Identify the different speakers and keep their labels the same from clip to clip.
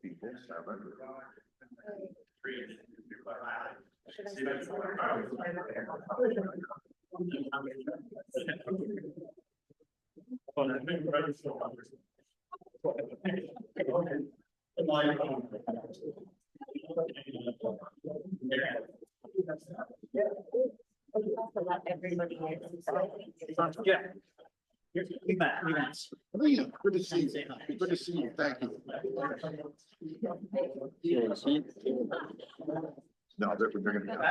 Speaker 1: People, 7.
Speaker 2: Let everybody in.
Speaker 3: Yeah. We met.
Speaker 1: Oh, yeah, good to see you. Good to see you. Thank you. Now that we're bringing it up.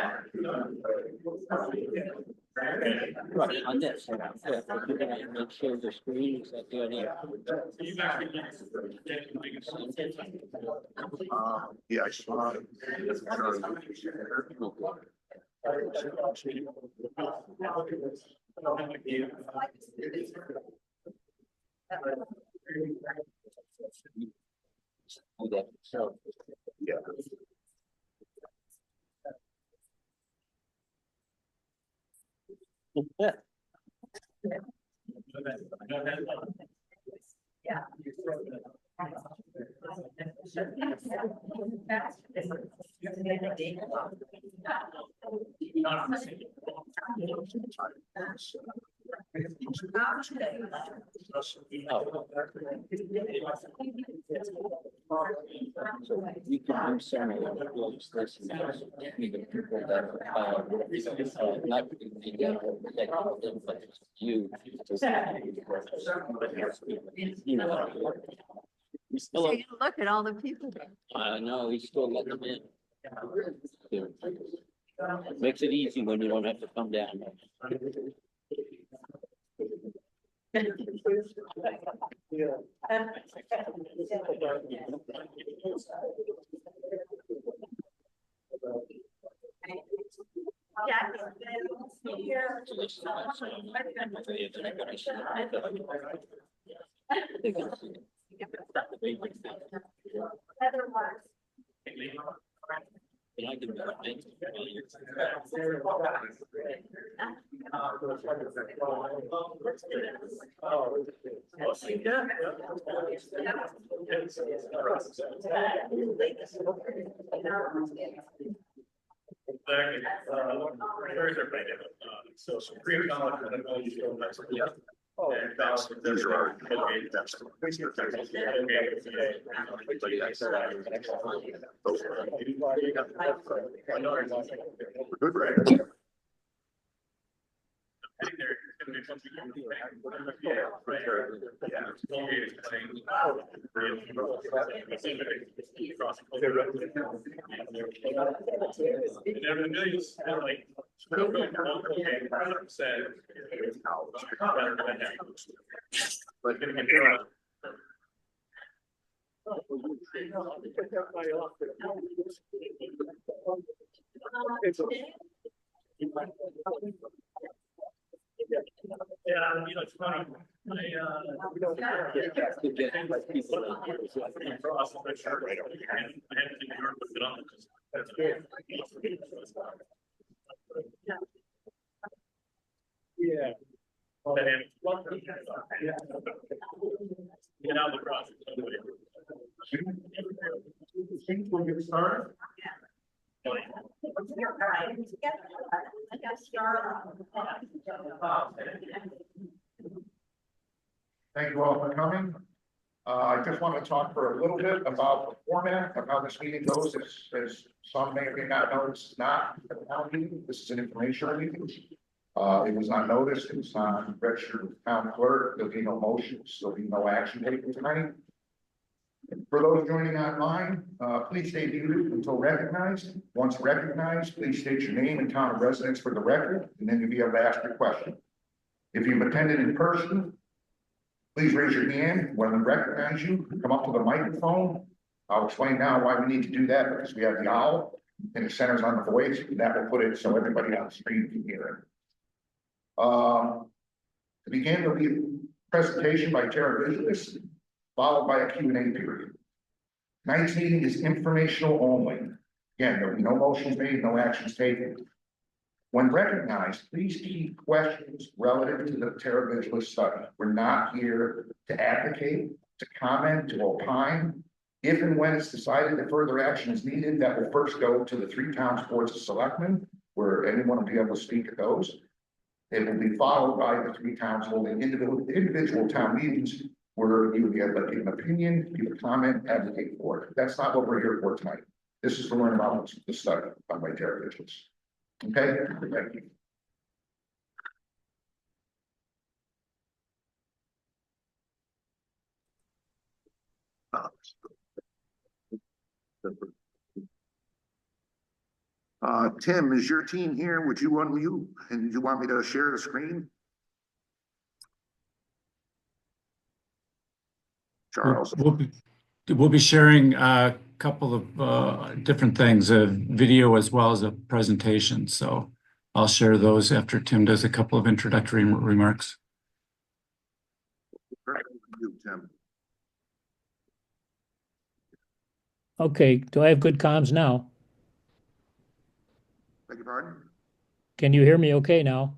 Speaker 4: Right, on this, yeah, but you're gonna make sure the screen is at the other.
Speaker 1: Yeah, I saw it.
Speaker 4: So,
Speaker 1: Yeah.
Speaker 4: yeah.
Speaker 2: Yeah.
Speaker 4: You can do some of those lists, even people that not but you. You know.
Speaker 2: So you look at all the people.
Speaker 4: I know, he's still letting them in. Yeah. Makes it easy when you don't have to come down.
Speaker 3: So Supreme College, I don't know you feel that's, yeah. And
Speaker 1: Those are our, that's. Good, right?
Speaker 3: Yeah, you know, it's funny. Yeah. Get out of the process. We'll get started.
Speaker 1: Thank you all for coming. I just want to talk for a little bit about the format of how this meeting goes. As some may or may not know, it's not a town meeting. This is an informational meeting. It was not noticed. It was not registered with the town clerk. There'll be no motions. There'll be no action taken tonight. For those joining online, please stay muted until recognized. Once recognized, please state your name and town of residence for the record, and then you'll be able to ask your question. If you've attended in person, please raise your hand. When we recognize you, come up to the microphone. I'll explain now why we need to do that, because we have the owl and it centers on the voice, and that will put it so everybody on the screen can hear it. To begin, there'll be a presentation by Tara Visualis, followed by a Q&A period. Tonight's meeting is informational only. Again, there'll be no motions made, no actions taken. When recognized, please keep questions relative to the Tara Visualis study. We're not here to advocate, to comment, to opine. If and when it's decided that further action is needed, that will first go to the 3 towns boards of selectmen, where anyone will be able to speak at those. It will be followed by the 3 towns holding individual town meetings where you would be able to give an opinion, give a comment, advocate for it. That's not what we're here for tonight. This is to learn about the study on Lake Heritages. Okay, thank you. Tim, is your team here? Would you unmute and you want me to share the screen? Charles.
Speaker 5: We'll be sharing a couple of different things, a video as well as a presentation. So I'll share those after Tim does a couple of introductory remarks.
Speaker 1: Tim.
Speaker 6: Okay, do I have good comms now?
Speaker 1: Beg your pardon?
Speaker 6: Can you hear me okay now?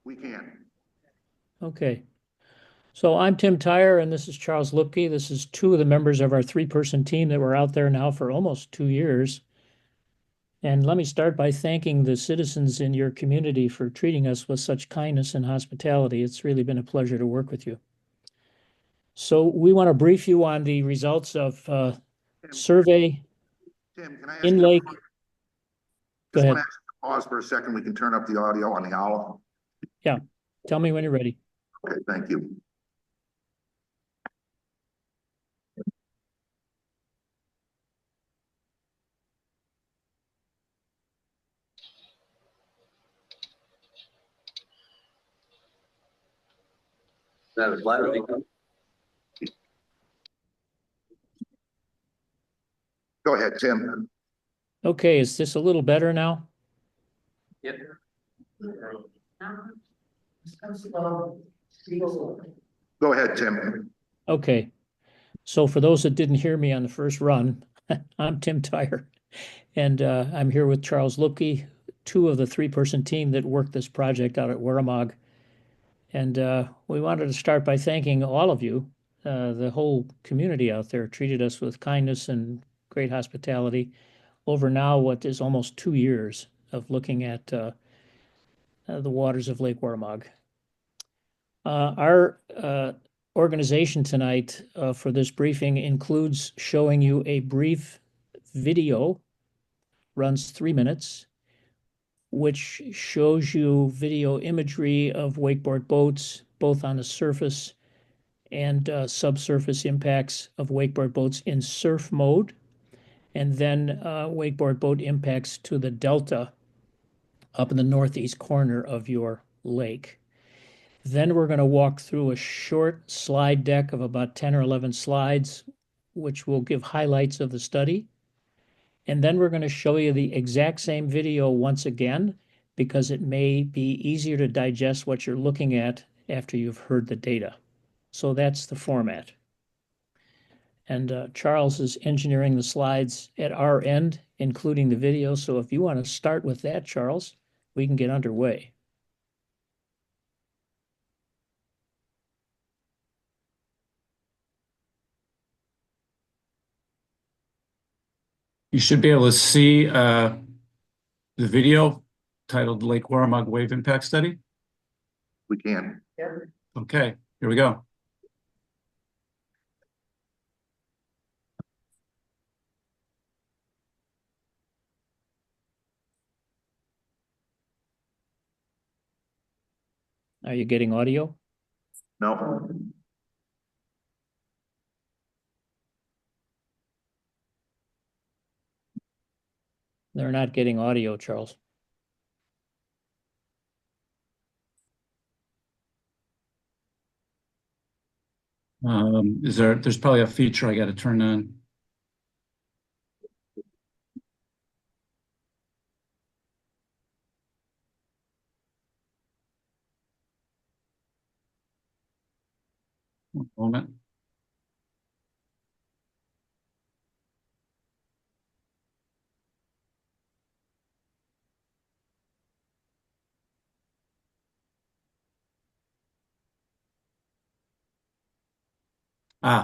Speaker 1: We can.
Speaker 6: Okay. So I'm Tim Tyre and this is Charles Lupke. This is 2 of the members of our 3-person team that were out there now for almost 2 years. And let me start by thanking the citizens in your community for treating us with such kindness and hospitality. It's really been a pleasure to work with you. So we want to brief you on the results of survey
Speaker 1: Tim, can I ask
Speaker 6: in
Speaker 1: you,
Speaker 6: Lake. Go
Speaker 1: just
Speaker 6: ahead.
Speaker 1: want to ask you to pause for a second. We can turn up the audio on the owl.
Speaker 6: Yeah, tell me when you're ready.
Speaker 1: Okay, thank you.
Speaker 4: That was loud.
Speaker 1: Go ahead, Tim.
Speaker 6: Okay, is this a little better now?
Speaker 4: Yep.
Speaker 1: Go ahead, Tim.
Speaker 6: Okay. So for those that didn't hear me on the first run, I'm Tim Tyre, and I'm here with Charles Lupke, 2 of the 3-person team that worked this project out at Waramaug. And we wanted to start by thanking all of you. The whole community out there treated us with kindness and great hospitality over now what is almost 2 years of looking at the waters of Lake Waramaug. Our organization tonight for this briefing includes showing you a brief video, runs 3 minutes, which shows you video imagery of wakeboard boats, both on the surface and subsurface impacts of wakeboard boats in surf mode, and then wakeboard boat impacts to the delta up in the northeast corner of your lake. Then we're going to walk through a short slide deck of about 10 or 11 slides, which will give highlights of the study. And then we're going to show you the exact same video once again, because it may be easier to digest what you're looking at after you've heard the data. So that's the format. And Charles is engineering the slides at our end, including the video. So if you want to start with that, Charles, we can get underway.
Speaker 5: You should be able to see the video titled Lake Waramaug Wave Impact Study.
Speaker 1: We can.
Speaker 5: Okay, here we go.
Speaker 6: Are you getting audio?
Speaker 1: No.
Speaker 6: They're not getting audio, Charles.
Speaker 5: There's probably a feature I got to turn on. One moment.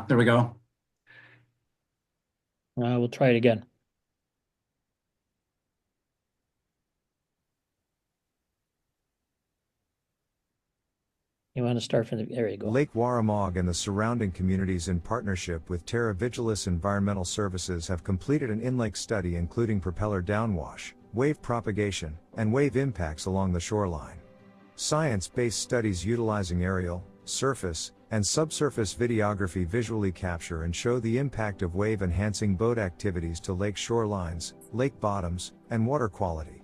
Speaker 5: There we go.
Speaker 6: We'll try it again. You want to start from there you go.
Speaker 7: Lake Waramaug and the surrounding communities, in partnership with Terra Vigilis Environmental Services, have completed an in-lake study including propeller downwash, wave propagation, and wave impacts along the shoreline. Science-based studies utilizing aerial, surface, and subsurface videography visually capture and show the impact of wave-enhancing boat activities to lake shorelines, lake bottoms, and water quality.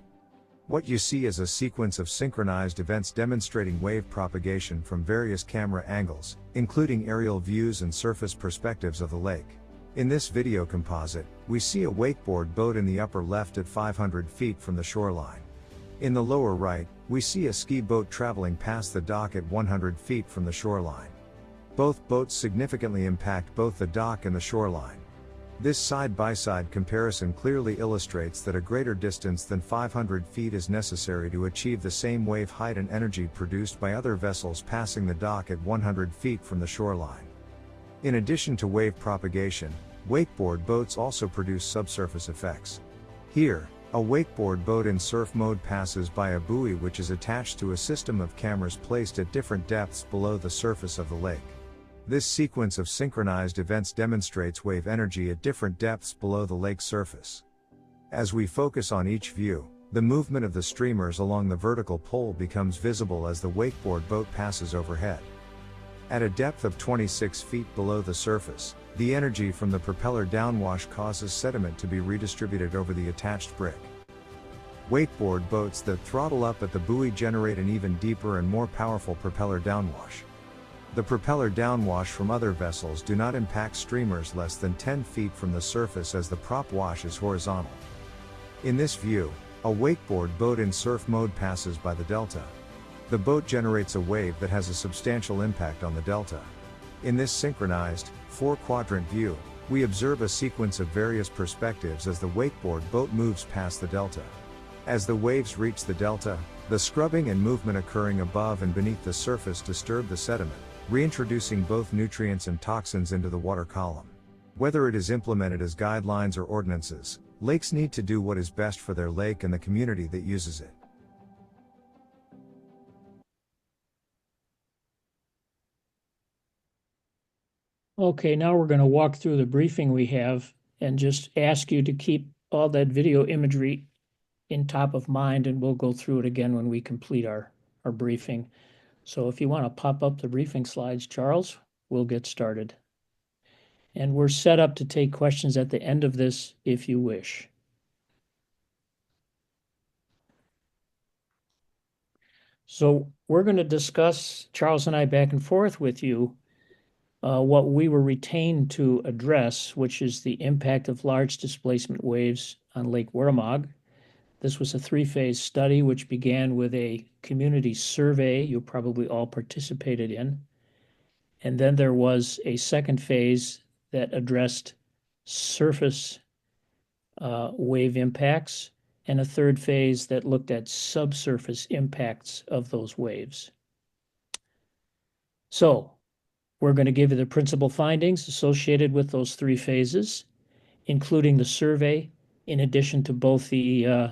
Speaker 7: What you see is a sequence of synchronized events demonstrating wave propagation from various camera angles, including aerial views and surface perspectives of the lake. In this video composite, we see a wakeboard boat in the upper left at 500 feet from the shoreline. In the lower right, we see a ski boat traveling past the dock at 100 feet from the shoreline. Both boats significantly impact both the dock and the shoreline. This side-by-side comparison clearly illustrates that a greater distance than 500 feet is necessary to achieve the same wave height and energy produced by other vessels passing the dock at 100 feet from the shoreline. In addition to wave propagation, wakeboard boats also produce subsurface effects. Here, a wakeboard boat in surf mode passes by a buoy which is attached to a system of cameras placed at different depths below the surface of the lake. This sequence of synchronized events demonstrates wave energy at different depths below the lake surface. As we focus on each view, the movement of the streamers along the vertical pole becomes visible as the wakeboard boat passes overhead. At a depth of 26 feet below the surface, the energy from the propeller downwash causes sediment to be redistributed over the attached brick. Wakeboard boats that throttle up at the buoy generate an even deeper and more powerful propeller downwash. The propeller downwash from other vessels do not impact streamers less than 10 feet from the surface as the prop wash is horizontal. In this view, a wakeboard boat in surf mode passes by the delta. The boat generates a wave that has a substantial impact on the delta. In this synchronized, 4-quadrant view, we observe a sequence of various perspectives as the wakeboard boat moves past the delta. As the waves reach the delta, the scrubbing and movement occurring above and beneath the surface disturb the sediment, reintroducing both nutrients and toxins into the water column. Whether it is implemented as guidelines or ordinances, lakes need to do what is best for their lake and the community that uses it.
Speaker 6: Okay, now we're going to walk through the briefing we have and just ask you to keep all that video imagery in top of mind, and we'll go through it again when we complete our briefing. So if you want to pop up the briefing slides, Charles, we'll get started. And we're set up to take questions at the end of this if you wish. So we're going to discuss, Charles and I, back and forth with you, what we were retained to address, which is the impact of large displacement waves on Lake Waramaug. This was a 3-phase study which began with a community survey you probably all participated in. And then there was a second phase that addressed surface wave impacts, and a third phase that looked at subsurface impacts of those waves. So we're going to give you the principal findings associated with those 3 phases, including the survey, in addition to both the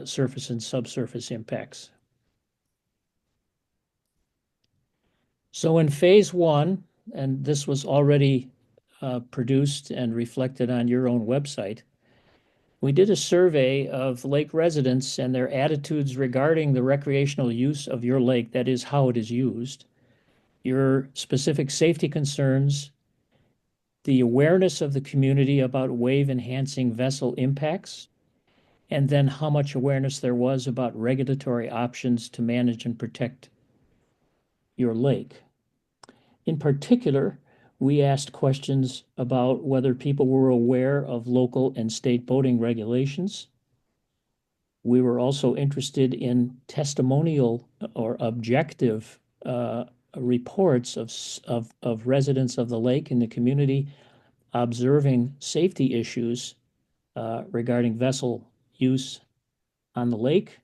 Speaker 6: surface and subsurface impacts. So in phase 1, and this was already produced and reflected on your own website, we did a survey of lake residents and their attitudes regarding the recreational use of your lake, that is, how it is used, your specific safety concerns, the awareness of the community about wave-enhancing vessel impacts, and then how much awareness there was about regulatory options to manage and protect your lake. In particular, we asked questions about whether people were aware of local and state boating regulations. We were also interested in testimonial or objective reports of residents of the lake in the community observing safety issues regarding vessel use on the lake.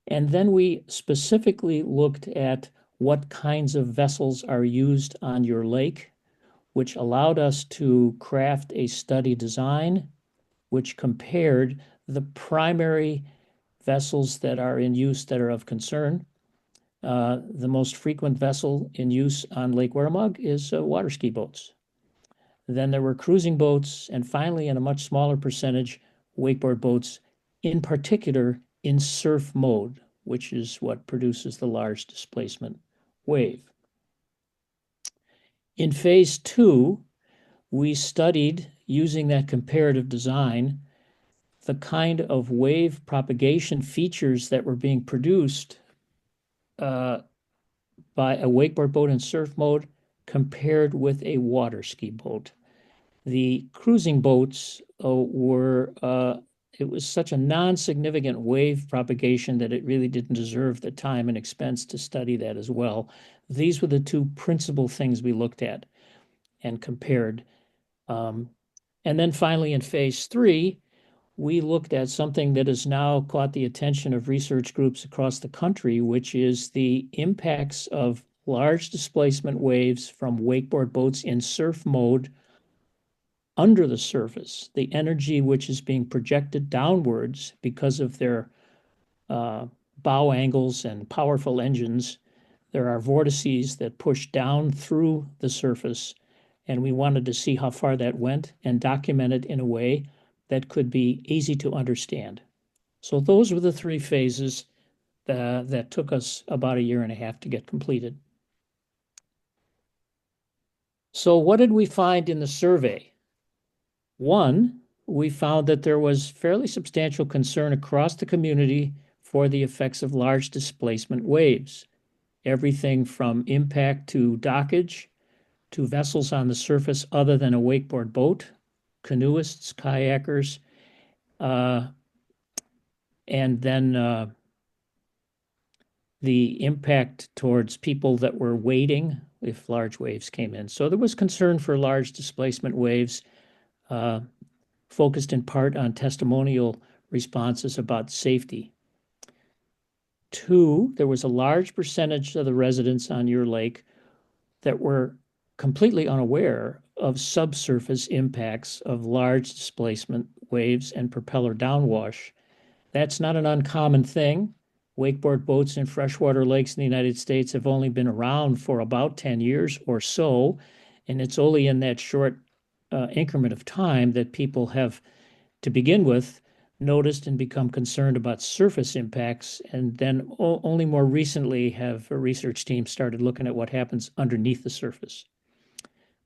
Speaker 6: And then we specifically looked at what kinds of vessels are used on your lake, which allowed us to craft a study design which compared the primary vessels that are in use that are of concern. The most frequent vessel in use on Lake Waramaug is water ski boats. Then there were cruising boats, and finally, in a much smaller percentage, wakeboard boats, in particular in surf mode, which is what produces the large displacement wave. In phase 2, we studied, using that comparative design, the kind of wave propagation features that were being produced by a wakeboard boat in surf mode compared with a water ski boat. The cruising boats it was such a non-significant wave propagation that it really didn't deserve the time and expense to study that as well. These were the two principal things we looked at and compared. And then finally in phase 3, we looked at something that has now caught the attention of research groups across the country, which is the impacts of large displacement waves from wakeboard boats in surf mode under the surface, the energy which is being projected downwards because of their bow angles and powerful engines. There are vortices that push down through the surface, and we wanted to see how far that went and document it in a way that could be easy to understand. So those were the 3 phases that took us about 1.5 years to get completed. So what did we find in the survey? 1, we found that there was fairly substantial concern across the community for the effects of large displacement waves. Everything from impact to dockage, to vessels on the surface other than a wakeboard boat, canoeists, kayakers, and then the impact towards people that were wading if large waves came in. So there was concern for large displacement waves, focused in part on testimonial responses about safety. 2, there was a large percentage of the residents on your lake that were completely unaware of subsurface impacts of large displacement waves and propeller downwash. That's not an uncommon thing. Wakeboard boats in freshwater lakes in the United States have only been around for about 10 years or so, and it's only in that short increment of time that people have, to begin with, noticed and become concerned about surface impacts, and then only more recently have a research team started looking at what happens underneath the surface.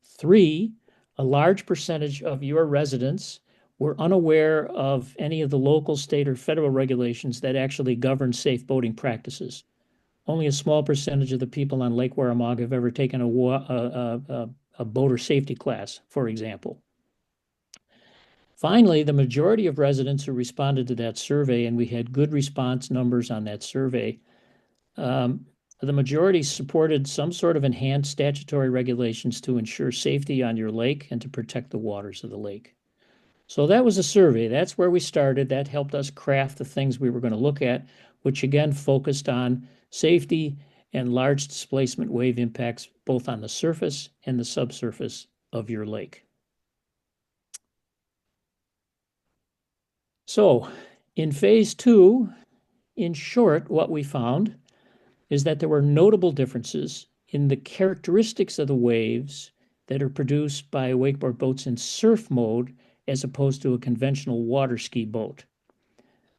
Speaker 6: 3, a large percentage of your residents were unaware of any of the local, state, or federal regulations that actually govern safe boating practices. Only a small percentage of the people on Lake Waramaug have ever taken a boater safety class, for example. Finally, the majority of residents who responded to that survey, and we had good response numbers on that survey, the majority supported some sort of enhanced statutory regulations to ensure safety on your lake and to protect the waters of the lake. So that was a survey. That's where we started. That helped us craft the things we were going to look at, which again focused on safety and large displacement wave impacts, both on the surface and the subsurface of your lake. So in phase 2, in short, what we found is that there were notable differences in the characteristics of the waves that are produced by wakeboard boats in surf mode as opposed to a conventional water ski boat.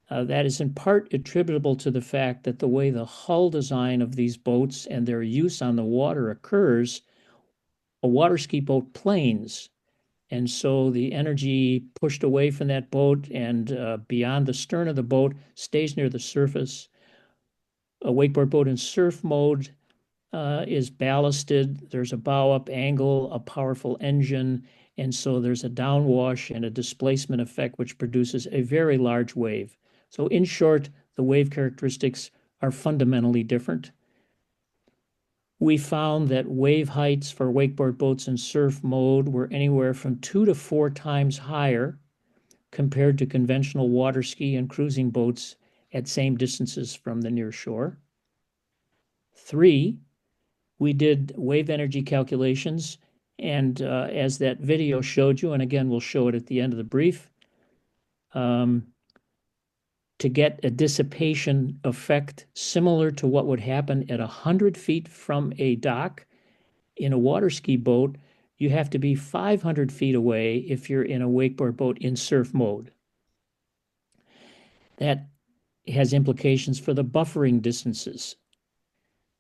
Speaker 6: That is in part attributable to the fact that the way the hull design of these boats and their use on the water occurs, a water ski boat planes. And so the energy pushed away from that boat and beyond the stern of the boat stays near the surface. A wakeboard boat in surf mode is ballasted. There's a bow up angle, a powerful engine, and so there's a downwash and a displacement effect which produces a very large wave. So in short, the wave characteristics are fundamentally different. We found that wave heights for wakeboard boats in surf mode were anywhere from 2 to 4 times higher compared to conventional water ski and cruising boats at same distances from the near shore. 3, we did wave energy calculations And as that video showed you, and again, we'll show it at the end of the brief, to get a dissipation effect similar to what would happen at 100 feet from a dock in a water ski boat, you have to be 500 feet away if you're in a wakeboard boat in surf mode. That has implications for the buffering distances.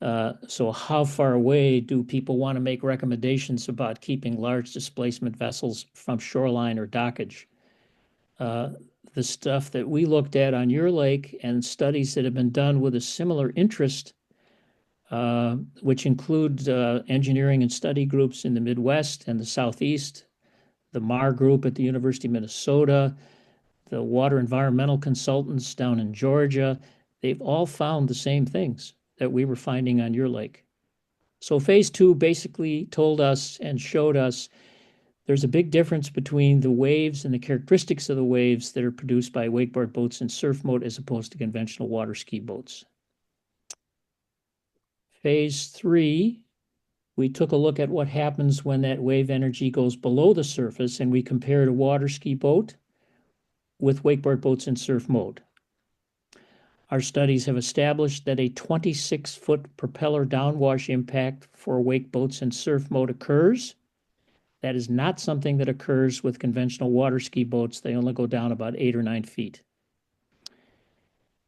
Speaker 6: So how far away do people want to make recommendations about keeping large displacement vessels from shoreline or dockage? The stuff that we looked at on your lake and studies that have been done with a similar interest, which include engineering and study groups in the Midwest and the Southeast, the MAR group at the University of Minnesota, the water environmental consultants down in Georgia, they've all found the same things that we were finding on your lake. So phase 2 basically told us and showed us there's a big difference between the waves and the characteristics of the waves that are produced by wakeboard boats in surf mode as opposed to conventional water ski boats. Phase 3, we took a look at what happens when that wave energy goes below the surface, and we compared a water ski boat with wakeboard boats in surf mode. Our studies have established that a 26-foot propeller downwash impact for wake boats in surf mode occurs. That is not something that occurs with conventional water ski boats. They only go down about 8 or 9 feet.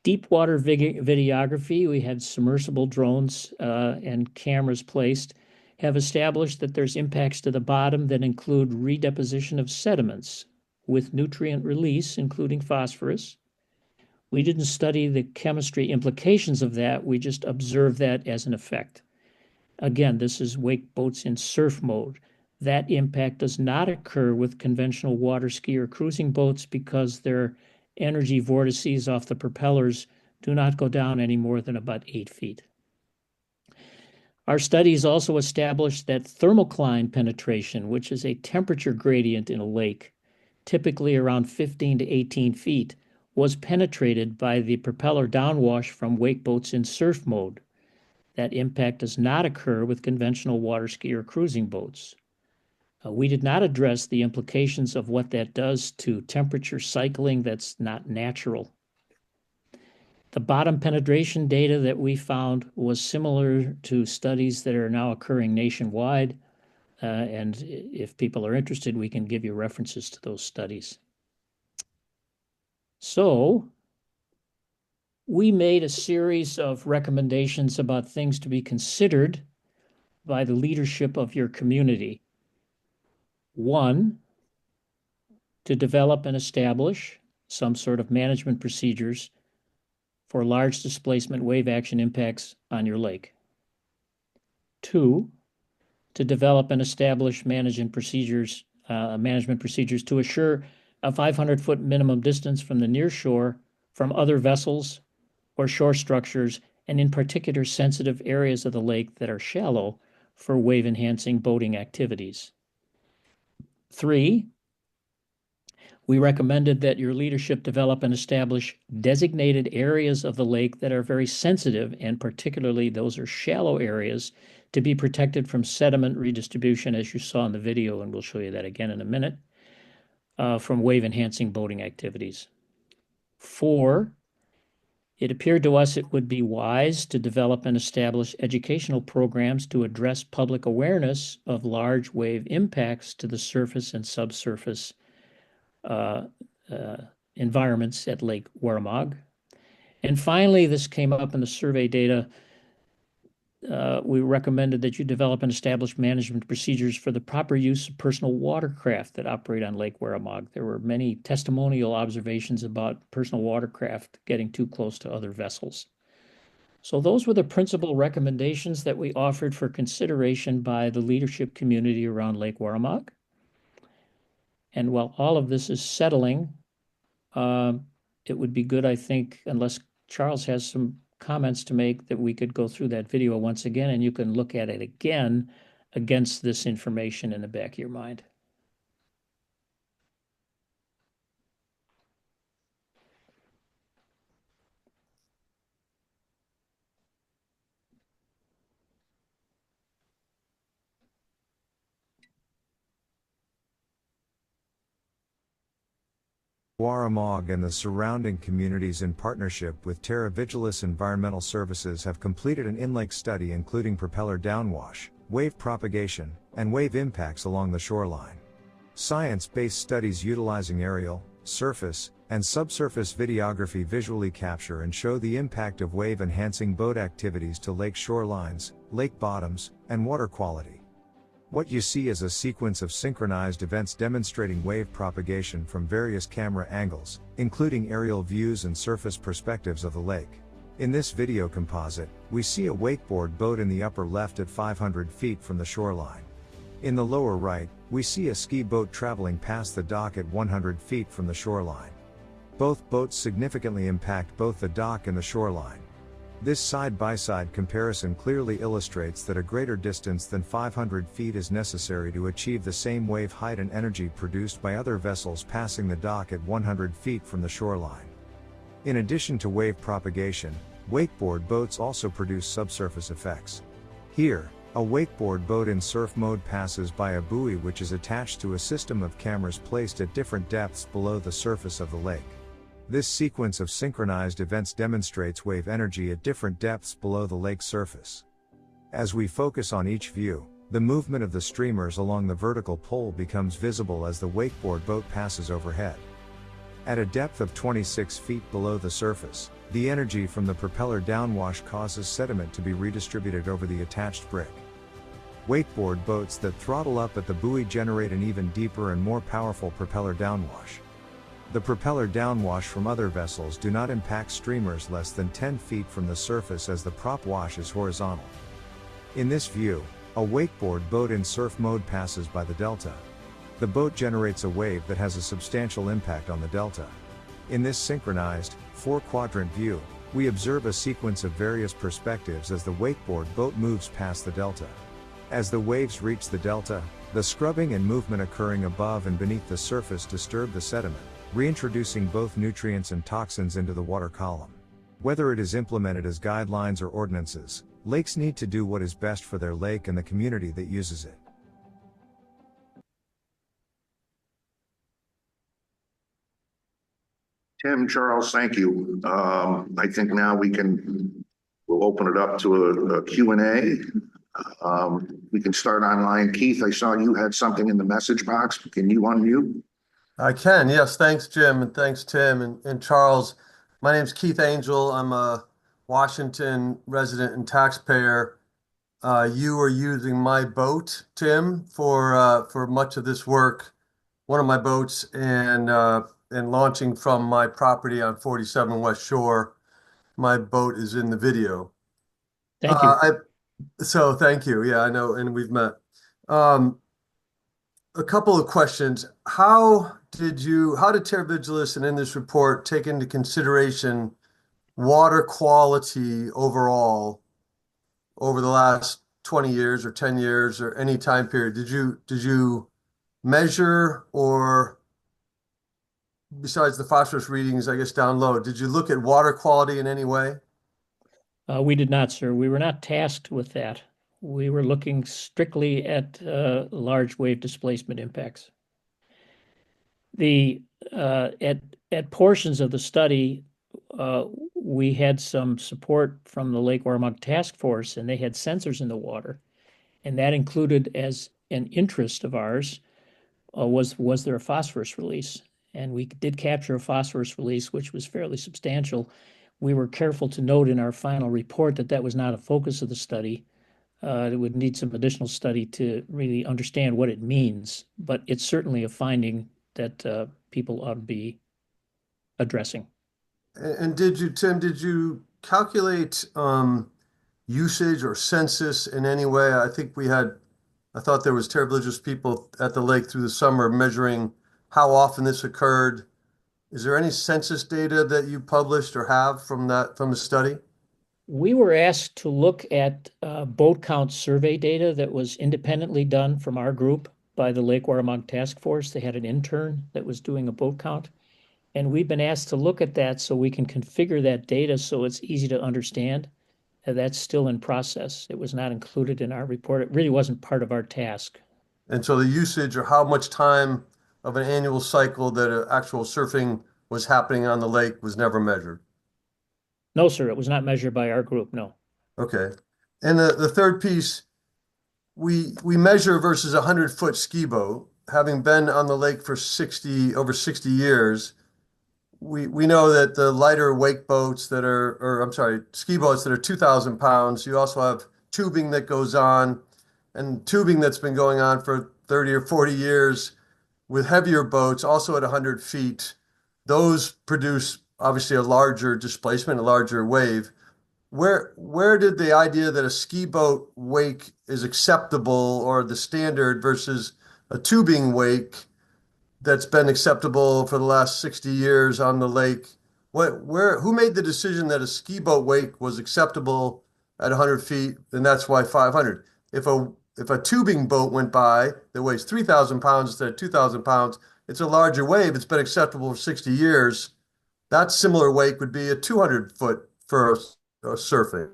Speaker 6: Deep water videography, we had submersible drones and cameras placed, have established that there's impacts to the bottom that include redeposition of sediments with nutrient release, including phosphorus. We didn't study the chemistry implications of that. We just observed that as an effect. Again, this is wake boats in surf mode. That impact does not occur with conventional water ski or cruising boats because their energy vortices off the propellers do not go down any more than about 8 feet. Our studies also established that thermocline penetration, which is a temperature gradient in a lake, typically around 15 to 18 feet, was penetrated by the propeller downwash from wake boats in surf mode. That impact does not occur with conventional water ski or cruising boats. We did not address the implications of what that does to temperature cycling that's not natural. The bottom penetration data that we found was similar to studies that are now occurring nationwide. And if people are interested, we can give you references to those studies. So we made a series of recommendations about things to be considered by the leadership of your community. One, to develop and establish some sort of management procedures for large displacement wave action impacts on your lake. Two, to develop and establish management procedures to assure a 500-foot minimum distance from the near shore from other vessels or shore structures, and in particular sensitive areas of the lake that are shallow for wave-enhancing boating activities. Three, we recommended that your leadership develop and establish designated areas of the lake that are very sensitive, and particularly those are shallow areas, to be protected from sediment redistribution, as you saw in the video, and we'll show you that again in a minute, from wave-enhancing boating activities. Four, it appeared to us it would be wise to develop and establish educational programs to address public awareness of large wave impacts to the surface and subsurface environments at Lake Waramaug. And finally, this came up in the survey data. We recommended that you develop and establish management procedures for the proper use of personal watercraft that operate on Lake Waramaug. There were many testimonial observations about personal watercraft getting too close to other vessels. So those were the principal recommendations that we offered for consideration by the leadership community around Lake Waramaug. And while all of this is settling, it would be good, I think, unless Charles has some comments to make, that we could go through that video once again, and you can look at it again against this information in the back of your mind.
Speaker 7: Waramaug and the surrounding communities in partnership with Terra Vigilis Environmental Services have completed an in-lake study including propeller downwash, wave propagation, and wave impacts along the shoreline. Science-based studies utilizing aerial, surface, and subsurface videography visually capture and show the impact of wave-enhancing boat activities to lake shorelines, lake bottoms, and water quality. What you see is a sequence of synchronized events demonstrating wave propagation from various camera angles, including aerial views and surface perspectives of the lake. In this video composite, we see a wakeboard boat in the upper left at 500 feet from the shoreline. In the lower right, we see a ski boat traveling past the dock at 100 feet from the shoreline. Both boats significantly impact both the dock and the shoreline. This side-by-side comparison clearly illustrates that a greater distance than 500 feet is necessary to achieve the same wave height and energy produced by other vessels passing the dock at 100 feet from the shoreline. In addition to wave propagation, wakeboard boats also produce subsurface effects. Here, a wakeboard boat in surf mode passes by a buoy which is attached to a system of cameras placed at different depths below the surface of the lake. This sequence of synchronized events demonstrates wave energy at different depths below the lake's surface. As we focus on each view, the movement of the streamers along the vertical pole becomes visible as the wakeboard boat passes overhead. At a depth of 26 feet below the surface, the energy from the propeller downwash causes sediment to be redistributed over the attached brick. Wakeboard boats that throttle up at the buoy generate an even deeper and more powerful propeller downwash. The propeller downwash from other vessels do not impact streamers less than 10 feet from the surface as the prop wash is horizontal. In this view, a wakeboard boat in surf mode passes by the delta. The boat generates a wave that has a substantial impact on the delta. In this synchronized, four-quadrant view, we observe a sequence of various perspectives as the wakeboard boat moves past the delta. As the waves reach the delta, the scrubbing and movement occurring above and beneath the surface disturb the sediment, reintroducing both nutrients and toxins into the water column. Whether it is implemented as guidelines or ordinances, lakes need to do what is best for their lake and the community that uses it.
Speaker 1: Tim, Charles, thank you. I think now we'll open it up to a Q&A. We can start online. Keith, I saw you had something in the message box. Can you unmute?
Speaker 8: I can, yes. Thanks, Jim, and thanks, Tim and Charles. My name's Keith Angel. I'm a Washington resident and taxpayer. You are using my boat, Tim, for much of this work. One of my boats, and launching from my property on 47 West Shore. My boat is in the video.
Speaker 6: Thank you.
Speaker 8: Thank you. Yeah, I know, and we've met. A couple of questions. How did Terra Vigilis and in this report take into consideration water quality overall over the last 20 years or 10 years or any time period? Did you measure, or besides the phosphorus readings, I guess down low, did you look at water quality in any way?
Speaker 6: We did not, sir. We were not tasked with that. We were looking strictly at large wave displacement impacts. At portions of the study, we had some support from the Lake Waramaug Task Force, and they had sensors in the water, and that included, as an interest of ours, was there a phosphorus release? And we did capture a phosphorus release, which was fairly substantial. We were careful to note in our final report that was not a focus of the study. It would need some additional study to really understand what it means, but it's certainly a finding that people ought to be addressing.
Speaker 8: And Tim, did you calculate usage or census in any way? I thought there was Terra Vigilis people at the lake through the summer measuring how often this occurred. Is there any census data that you published or have from the study?
Speaker 6: We were asked to look at boat count survey data that was independently done from our group by the Lake Waramaug Task Force. They had an intern that was doing a boat count. And we've been asked to look at that so we can configure that data so it's easy to understand. That's still in process. It was not included in our report. It really wasn't part of our task.
Speaker 8: And so the usage, or how much time of an annual cycle that actual surfing was happening on the lake was never measured?
Speaker 6: No, sir, it was not measured by our group, no.
Speaker 8: Okay. And the third piece, we measure versus a 100-foot ski boat. Having been on the lake for over 60 years, we know that the lighter wake boats that are, or I'm sorry, ski boats that are 2,000 pounds, you also have tubing that goes on, and tubing that's been going on for 30 or 40 years with heavier boats, also at 100 feet. Those produce obviously a larger displacement, a larger wave. Where did the idea that a ski boat wake is acceptable or the standard versus a tubing wake that's been acceptable for the last 60 years on the lake? Who made the decision that a ski boat wake was acceptable at 100 feet and that's why 500? If a tubing boat went by that weighs 3,000 pounds instead of 2,000 pounds, it's a larger wave. It's been acceptable for 60 years. That similar wake would be a 200-foot for surfing,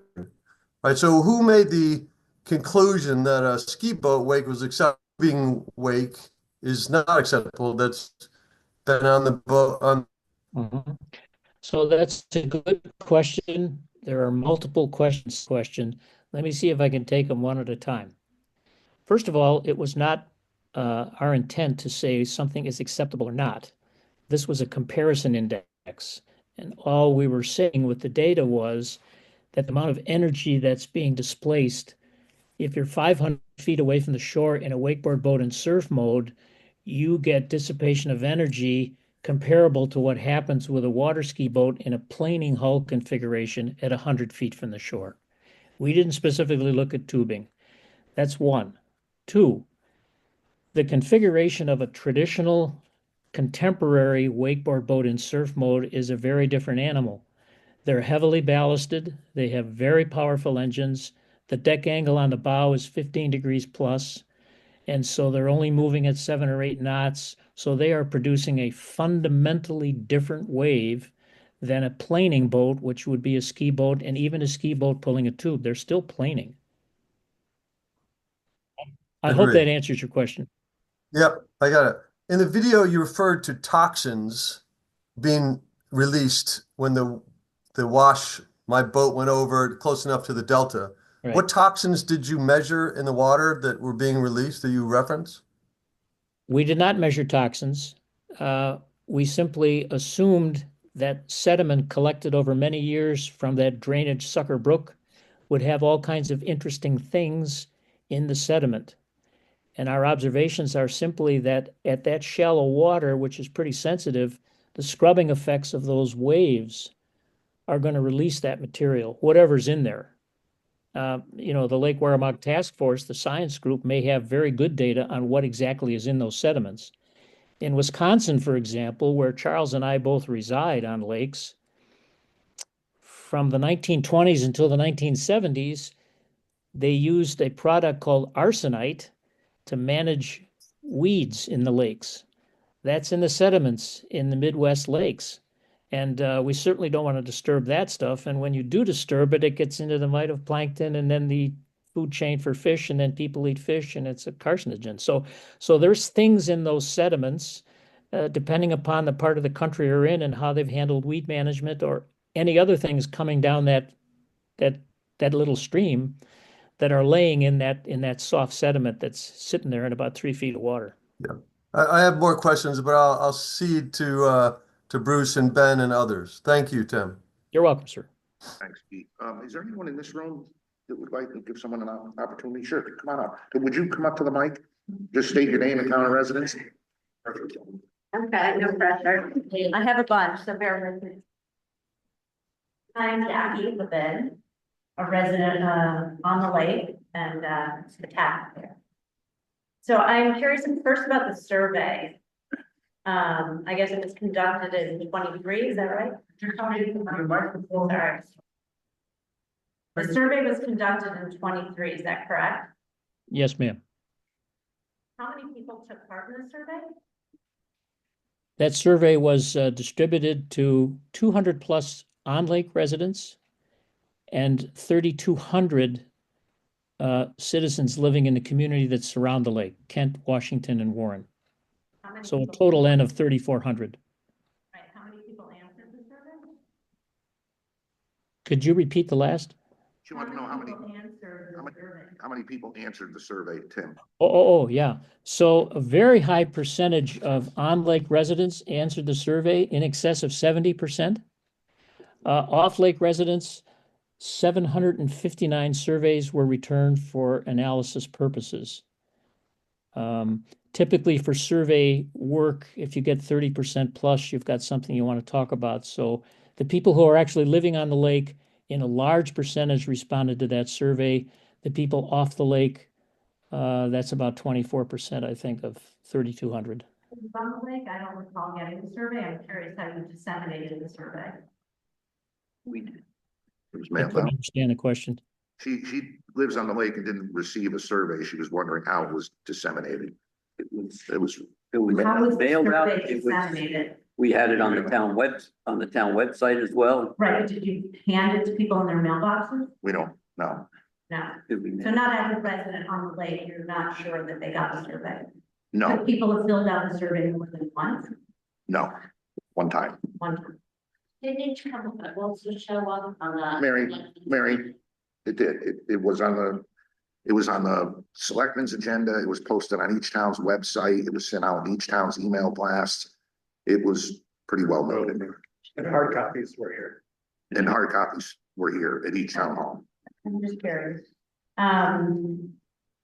Speaker 8: right? So who made the conclusion that a ski boat wake was acceptable, wake is not acceptable? That's been on the boat on.
Speaker 6: Mhm. So that's a good question. There are multiple questions. Let me see if I can take them one at a time. First of all, it was not our intent to say something is acceptable or not. This was a comparison index. And all we were saying with the data was that the amount of energy that's being displaced, if you're 500 feet away from the shore in a wakeboard boat in surf mode, you get dissipation of energy comparable to what happens with a water ski boat in a planing hull configuration at 100 feet from the shore. We didn't specifically look at tubing. That's one. Two, the configuration of a traditional contemporary wakeboard boat in surf mode is a very different animal. They're heavily ballasted. They have very powerful engines. The deck angle on the bow is 15 degrees plus, and so they're only moving at 7 or 8 knots. So they are producing a fundamentally different wave than a planing boat, which would be a ski boat, and even a ski boat pulling a tube. They're still planing. I hope
Speaker 8: Agreed.
Speaker 6: that answers your question.
Speaker 8: Yep, I got it. In the video, you referred to toxins being released when the wash, my boat went over close enough to the delta.
Speaker 6: Right.
Speaker 8: What toxins did you measure in the water that were being released that you reference?
Speaker 6: We did not measure toxins. We simply assumed that sediment collected over many years from that drainage sucker brook would have all kinds of interesting things in the sediment. And our observations are simply that at that shallow water, which is pretty sensitive, the scrubbing effects of those waves are going to release that material, whatever's in there. The Lake Waramaug Task Force, the science group, may have very good data on what exactly is in those sediments. In Wisconsin, for example, where Charles and I both reside on lakes, from the 1920s until the 1970s, they used a product called arsenite to manage weeds in the lakes. That's in the sediments in the Midwest lakes. And we certainly don't want to disturb that stuff. And when you do disturb it, it gets into the phytoplankton and then the food chain for fish, and then people eat fish, and it's a carcinogen. So there's things in those sediments, depending upon the part of the country you're in and how they've handled weed management or any other things coming down that little stream, that are laying in that soft sediment that's sitting there in about 3 feet of water.
Speaker 8: Yeah, I have more questions, but I'll cede to Bruce and Ben and others. Thank you, Tim.
Speaker 6: You're welcome, sir.
Speaker 1: Thanks, Pete. Is there anyone in this room that would like to give someone an opportunity? Sure, come on up. Would you come up to the mic? Just state your name and town of residence.
Speaker 2: Okay, no pressure. I have a bunch, so bear with me. I'm Jackie Levin, a resident on the lake and a tap there. So I'm curious first about the survey. I guess it was conducted in 23, is that right? Sorry. The survey was conducted in 23, is that correct?
Speaker 6: Yes, ma'am.
Speaker 2: How many people took part in the survey?
Speaker 6: That survey was distributed to 200 plus on-lake residents and 3,200 citizens living in the community that surround the lake, Kent, Washington, and Warren.
Speaker 2: How
Speaker 6: So a total N of 3,400.
Speaker 2: Right, how many people answered the survey?
Speaker 6: Could you repeat the last?
Speaker 1: She wanted to know how many,
Speaker 2: people answered
Speaker 1: how
Speaker 2: the
Speaker 1: many-
Speaker 2: survey?
Speaker 1: how many people answered the survey, Tim?
Speaker 6: Yeah. So a very high percentage of on-lake residents answered the survey, in excess of 70%. Off-lake residents, 759 surveys were returned for analysis purposes. Typically for survey work, if you get 30% plus, you've got something you want to talk about. So the people who are actually living on the lake, in a large percentage responded to that survey. The people off the lake, that's about 24%, I think, of 3,200.
Speaker 2: On the lake, I don't recall getting the survey. I'm curious how you disseminated the survey.
Speaker 4: We did.
Speaker 1: It was
Speaker 6: I
Speaker 1: mailed
Speaker 6: couldn't
Speaker 1: out.
Speaker 6: understand the question.
Speaker 1: She lives on the lake and didn't receive a survey. She was wondering how it was disseminated.
Speaker 4: It was
Speaker 1: It was,
Speaker 2: How was the
Speaker 4: mailed out.
Speaker 2: survey
Speaker 4: It was,
Speaker 2: disseminated?
Speaker 4: we had it on the town website as well.
Speaker 2: Right, but did you hand it to people in their mailboxes?
Speaker 1: we don't know.
Speaker 2: No.
Speaker 4: It was
Speaker 2: So not as a resident on the lake, you're not sure that they got the survey?
Speaker 1: No,
Speaker 2: But people have filled out the survey more than once,
Speaker 1: no, one time.
Speaker 2: one time.
Speaker 9: Didn't each couple of also show up on the?
Speaker 1: Mary, it did. It was on the selectmen's agenda. It was posted on each town's website. It was sent out in each town's email blast. It was pretty well noted.
Speaker 3: And hard copies were here.
Speaker 1: And hard copies were here at each town hall.
Speaker 2: I'm just curious.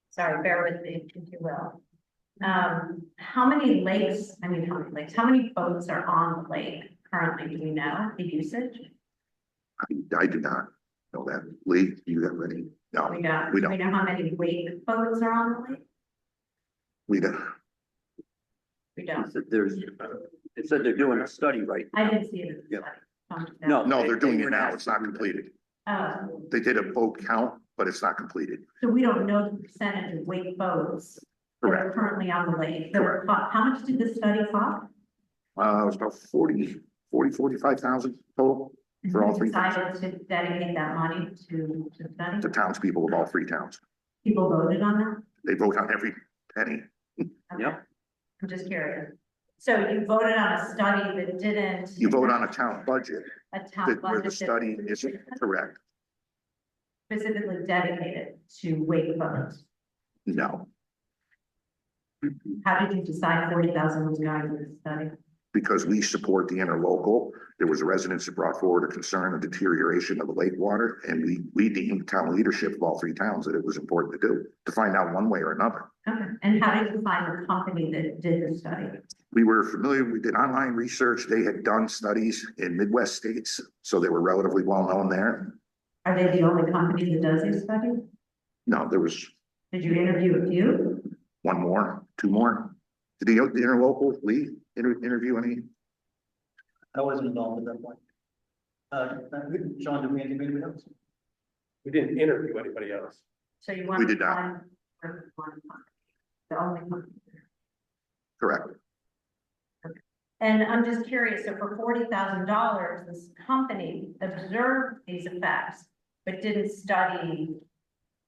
Speaker 2: Sorry, bear with me, if you will. How many boats are on the lake currently? Do we know the usage?
Speaker 1: I do not know that. Lee, you got any? No,
Speaker 2: We don't.
Speaker 1: we don't.
Speaker 2: We know how many wake boats are on the lake?
Speaker 1: We don't.
Speaker 2: We don't.
Speaker 4: It said they're doing a study right now.
Speaker 2: I didn't see it.
Speaker 4: Yeah.
Speaker 2: Oh,
Speaker 1: No, they're doing it now. It's not completed.
Speaker 2: Oh,
Speaker 1: They did a boat count, but it's not completed.
Speaker 2: so we don't know the percentage of wake boats that are currently on the lake.
Speaker 1: Correct.
Speaker 2: How much did the study cost?
Speaker 1: It was about 45,000 total for all three towns.
Speaker 2: Decided to dedicate that money to study.
Speaker 1: The townspeople of all three towns.
Speaker 2: People voted on that?
Speaker 1: They vote on every penny.
Speaker 2: Okay.
Speaker 4: Yep.
Speaker 2: I'm just curious. So you voted on a study that didn't.
Speaker 1: You vote on a town budget
Speaker 2: A town
Speaker 1: that where the
Speaker 2: budget
Speaker 1: study
Speaker 2: that
Speaker 1: is correct.
Speaker 2: specifically dedicated to wake boats.
Speaker 1: No,
Speaker 2: How did you decide 40,000 was going to the study?
Speaker 1: because we support the interlocal. There was residents that brought forward a concern of deterioration of the lake water, and we deemed town leadership of all three towns that it was important to do, to find out one way or another.
Speaker 2: Okay, and how did you find the company that did the study?
Speaker 1: We were familiar, we did online research. They had done studies in Midwest states, so they were relatively well known there.
Speaker 2: Are they the only company that does these studies?
Speaker 1: No, there was
Speaker 2: Did you interview a few?
Speaker 1: one more, two more. Did the interlocal, Lee, interview any?
Speaker 10: I wasn't involved at that point. John, did we interview anybody else?
Speaker 3: We didn't interview anybody else.
Speaker 2: So you want.
Speaker 1: did not.
Speaker 2: one company, the only company.
Speaker 1: Correct.
Speaker 2: And I'm just curious, so for $40,000, this company observed these effects, but didn't study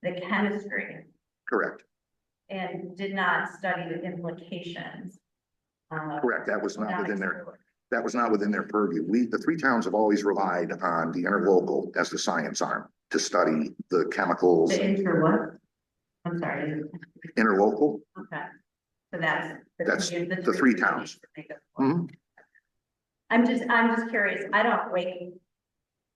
Speaker 2: the chemistry
Speaker 1: Correct.
Speaker 2: and did not study the implications.
Speaker 1: Correct. That was not within their purview. The three towns have always relied on the interlocal as the science arm to study the chemicals.
Speaker 2: The inter what? I'm sorry.
Speaker 1: Interlocal.
Speaker 2: Okay. So that's.
Speaker 1: That's the three towns. Mhm.
Speaker 2: I'm just curious. I don't wake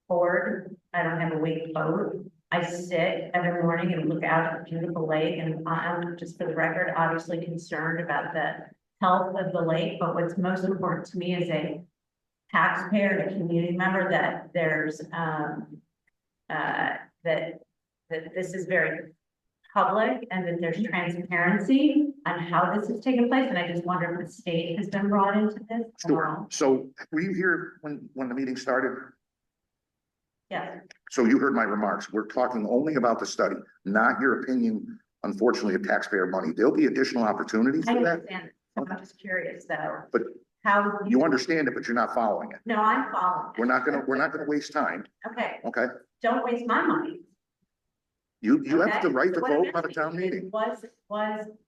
Speaker 2: board. I don't have a wake boat. I sit every morning and look out at the beautiful lake, and I'm just, for the record, obviously concerned about the health of the lake. But what's most important to me as a taxpayer and a community member, that there's that this is very public and that there's transparency on how this has taken place. And I just wonder if the state has been brought into this.
Speaker 1: Sure. So were you here when the meeting started?
Speaker 2: Yes.
Speaker 1: So you heard my remarks. We're talking only about the study, not your opinion, unfortunately, of taxpayer money. There'll be additional opportunities
Speaker 2: I
Speaker 1: for that.
Speaker 2: understand. So I'm just curious though.
Speaker 1: But
Speaker 2: How.
Speaker 1: you understand it, but you're not following it.
Speaker 2: No, I'm following.
Speaker 1: We're not gonna waste time,
Speaker 2: Okay,
Speaker 1: okay?
Speaker 2: don't waste my money.
Speaker 1: You have
Speaker 2: Okay?
Speaker 1: the right
Speaker 2: So
Speaker 1: to
Speaker 2: what I'm
Speaker 1: vote at a
Speaker 2: asking
Speaker 1: town
Speaker 2: is,
Speaker 1: meeting.
Speaker 2: Was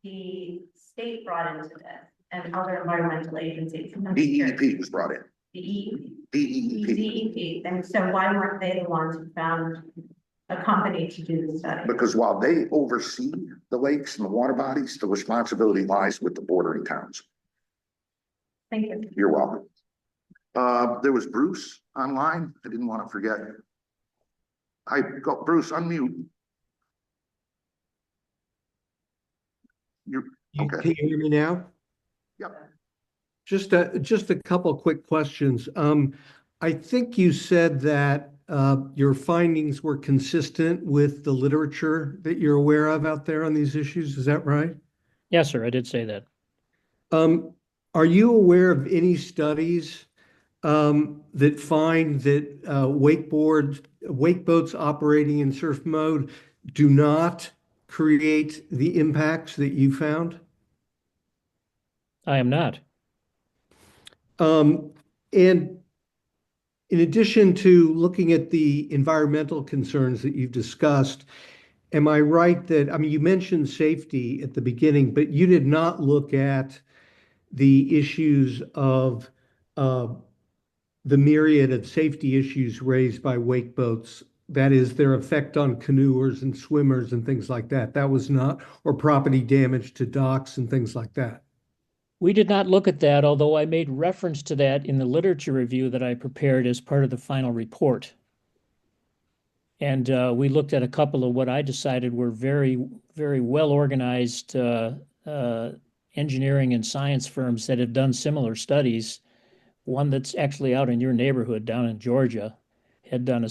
Speaker 2: the state brought into this? and other environmental agencies.
Speaker 1: DEP was brought in, DEP.
Speaker 2: DEP, and so why weren't they the ones who found a company to do the study?
Speaker 1: Because while they oversee the lakes and the water bodies, the responsibility lies with the bordering towns.
Speaker 2: Thank you.
Speaker 1: You're welcome. There was Bruce online. I didn't want to forget. I got Bruce, unmute. You're okay.
Speaker 11: Can you hear me now?
Speaker 1: Yep.
Speaker 11: Just a couple quick questions. I think you said that your findings were consistent with the literature that you're aware of out there on these issues. Is that right?
Speaker 6: Yes, sir, I did say that.
Speaker 11: Are you aware of any studies that find that wake boats operating in surf mode do not create the impacts that you found?
Speaker 6: I am not.
Speaker 11: And in addition to looking at the environmental concerns that you've discussed, am I right that, I mean, you mentioned safety at the beginning, but you did not look at the issues of the myriad of safety issues raised by wake boats, that is their effect on canoers and swimmers and things like that. That was not, or property damage to docks and things like that.
Speaker 6: We did not look at that, although I made reference to that in the literature review that I prepared as part of the final report. And we looked at a couple of what I decided were very, very well-organized engineering and science firms that have done similar studies. One that's actually out in your neighborhood down in Georgia had done a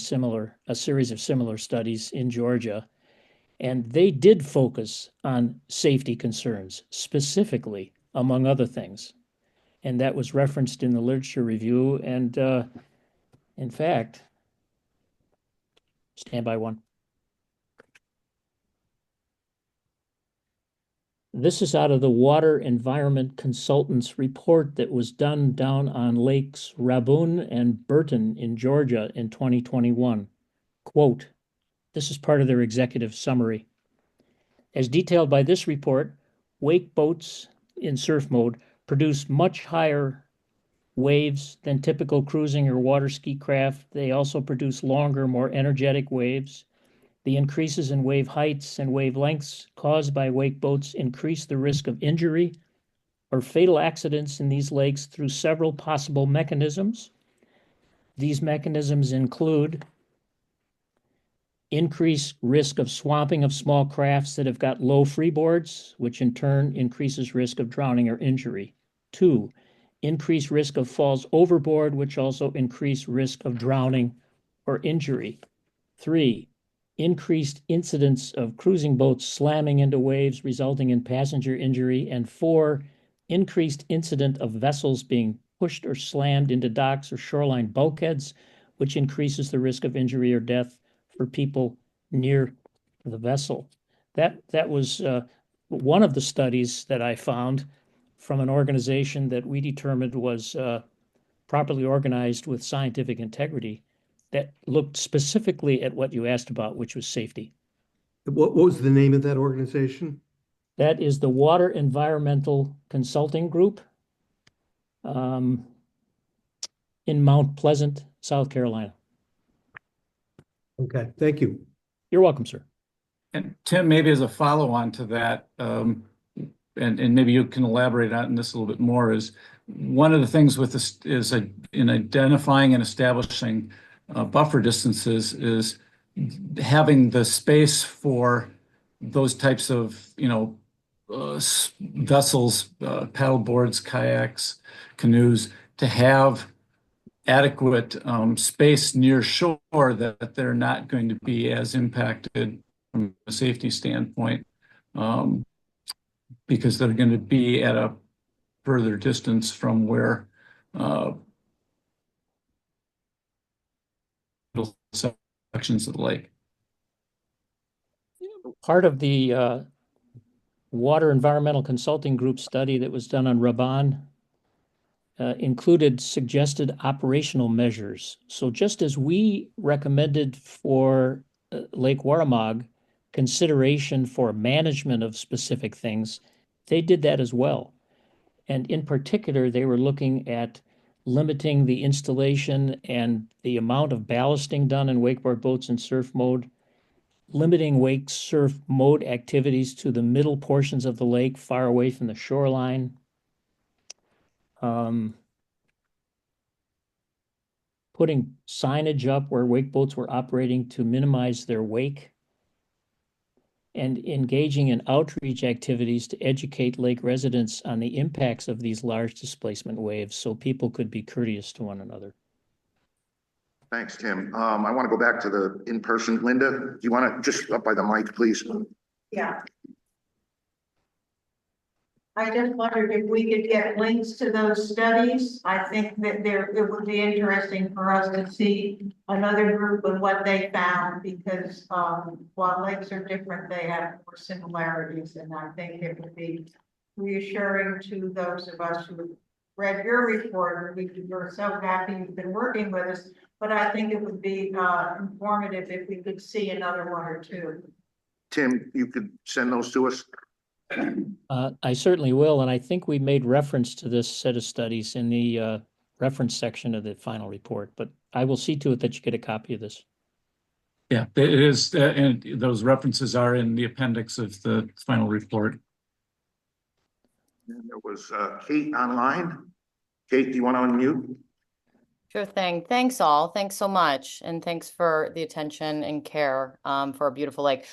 Speaker 6: series of similar studies in Georgia. And they did focus on safety concerns specifically, among other things. And that was referenced in the literature review. And in fact, stand by one. This is out of the Water Environment Consultants report that was done down on Lakes Rabun and Burton in Georgia in 2021. Quote, this is part of their executive summary. As detailed by this report, wake boats in surf mode produce much higher waves than typical cruising or water ski craft. They also produce longer, more energetic waves. The increases in wave heights and wave lengths caused by wake boats increase the risk of injury or fatal accidents in these lakes through several possible mechanisms. These mechanisms include increased risk of swamping of small crafts that have got low freeboards, which in turn increases risk of drowning or injury. 2, increased risk of falls overboard, which also increase risk of drowning or injury. 3, increased incidence of cruising boats slamming into waves, resulting in passenger injury. And 4, increased incident of vessels being pushed or slammed into docks or shoreline bulkheads, which increases the risk of injury or death for people near the vessel. That was one of the studies that I found from an organization that we determined was properly organized with scientific integrity that looked specifically at what you asked about, which was safety.
Speaker 11: What was the name of that organization?
Speaker 6: That is the Water Environmental Consulting Group in Mount Pleasant, South Carolina.
Speaker 11: Okay, thank you.
Speaker 6: You're welcome, sir.
Speaker 5: And Tim, maybe as a follow-on to that, and maybe you can elaborate on this a little bit more, is one of the things with this is in identifying and establishing buffer distances is having the space for those types of, vessels, paddle boards, kayaks, canoes, to have adequate space near shore that they're not going to be as impacted from a safety standpoint, because they're going to be at a further distance from where sections of the lake.
Speaker 6: Part of the Water Environmental Consulting Group study that was done on Raban included suggested operational measures. So just as we recommended for Lake Waramaug consideration for management of specific things, they did that as well. And in particular, they were looking at limiting the installation and the amount of ballasting done in wakeboard boats in surf mode, limiting wake surf mode activities to the middle portions of the lake, far away from the shoreline. Putting signage up where wake boats were operating to minimize their wake, and engaging in outreach activities to educate lake residents on the impacts of these large displacement waves so people could be courteous to one another.
Speaker 1: Thanks, Tim. I want to go back to the in-person. Linda, do you want to just up by the mic, please?
Speaker 12: Yeah. I just wondered if we could get links to those studies. I think that it would be interesting for us to see another group of what they found, because while lakes are different, they have more similarities, and I think it would be reassuring to those of us who read your report. We're so happy you've been working with us, but I think it would be informative if we could see another one or two.
Speaker 1: Tim, you could send those to us?
Speaker 6: I certainly will, and I think we made reference to this set of studies in the reference section of the final report, but I will see to it that you get a copy of this.
Speaker 5: Yeah, it is, and those references are in the appendix of the final report.
Speaker 1: And there was Kate online. Kate, do you want to unmute?
Speaker 13: Sure thing. Thanks all. Thanks so much. And thanks for the attention and care for a beautiful lake.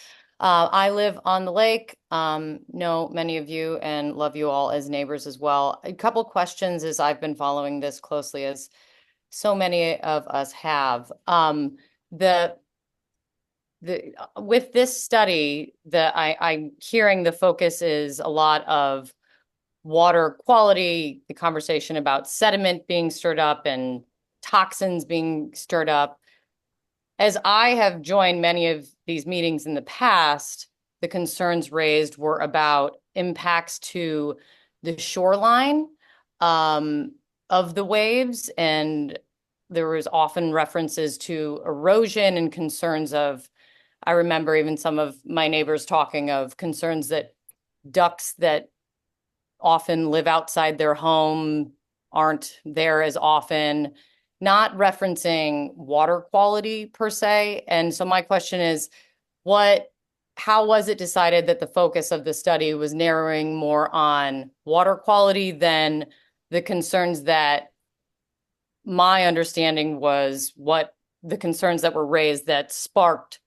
Speaker 13: I live on the lake, know many of you and love you all as neighbors as well. A couple questions as I've been following this closely, as so many of us have. With this study, I'm hearing the focus is a lot of water quality, the conversation about sediment being stirred up and toxins being stirred up. As I have joined many of these meetings in the past, the concerns raised were about impacts to the shoreline of the waves. And there was often references to erosion and concerns of, I remember even some of my neighbors talking of concerns that ducks that often live outside their home aren't there as often, not referencing water quality per se. And so my question is, how was it decided that the focus of the study was narrowing more on water quality than the concerns that my understanding was what the concerns that were raised that sparked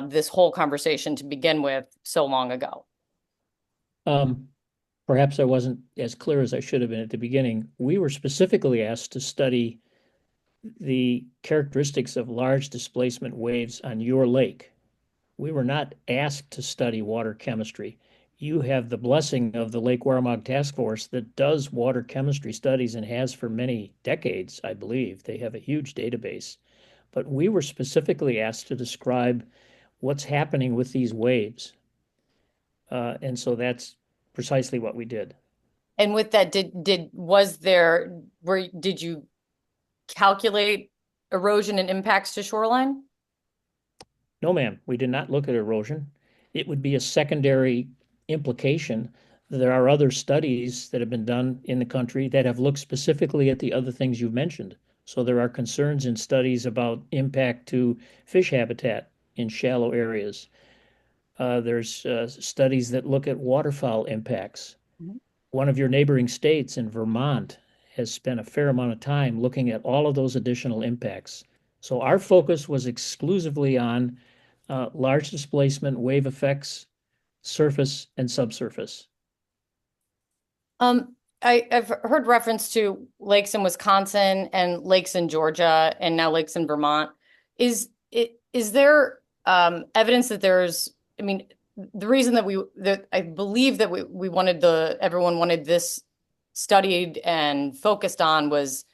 Speaker 13: this whole conversation to begin with so long ago?
Speaker 6: Perhaps I wasn't as clear as I should have been at the beginning. We were specifically asked to study the characteristics of large displacement waves on your lake. We were not asked to study water chemistry. You have the blessing of the Lake Waramaug Task Force that does water chemistry studies and has for many decades, I believe. They have a huge database. But we were specifically asked to describe what's happening with these waves. And so that's precisely what we did.
Speaker 13: And with that, did you calculate erosion and impacts to shoreline?
Speaker 6: No, ma'am, we did not look at erosion. It would be a secondary implication. There are other studies that have been done in the country that have looked specifically at the other things you've mentioned. So there are concerns in studies about impact to fish habitat in shallow areas. There's studies that look at waterfowl impacts. Mm-hmm. One of your neighboring states in Vermont has spent a fair amount of time looking at all of those additional impacts. So our focus was exclusively on large displacement, wave effects, surface and subsurface.
Speaker 13: I've heard reference to lakes in Wisconsin and lakes in Georgia and now lakes in Vermont. Is there evidence that there's, I mean, the reason that I believe that we wanted everyone wanted this studied and focused on was,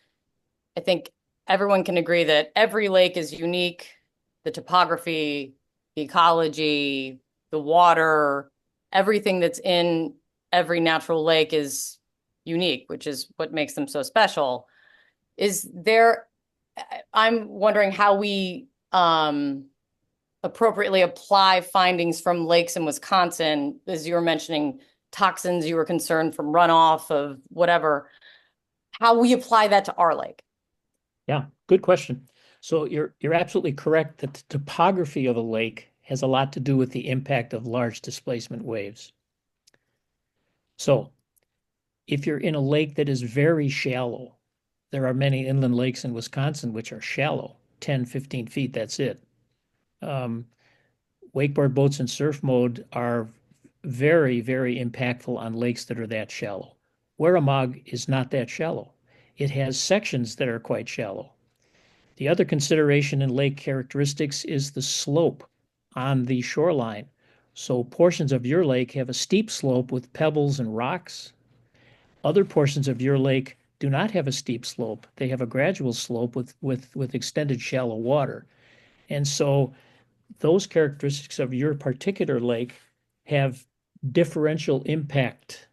Speaker 13: I think everyone can agree that every lake is unique, the topography, the ecology, the water, everything that's in every natural lake is unique, which is what makes them so special. I'm wondering how we appropriately apply findings from lakes in Wisconsin, as you were mentioning, toxins you were concerned from runoff of whatever, how we apply that to our lake.
Speaker 6: Yeah, good question. So you're absolutely correct that the topography of a lake has a lot to do with the impact of large displacement waves. So if you're in a lake that is very shallow, there are many inland lakes in Wisconsin which are shallow, 10, 15 feet, that's it. Wakeboard boats in surf mode are very, very impactful on lakes that are that shallow. Waramaug is not that shallow. It has sections that are quite shallow. The other consideration in lake characteristics is the slope on the shoreline. So portions of your lake have a steep slope with pebbles and rocks. Other portions of your lake do not have a steep slope. They have a gradual slope with extended shallow water. And so those characteristics of your particular lake have differential impact.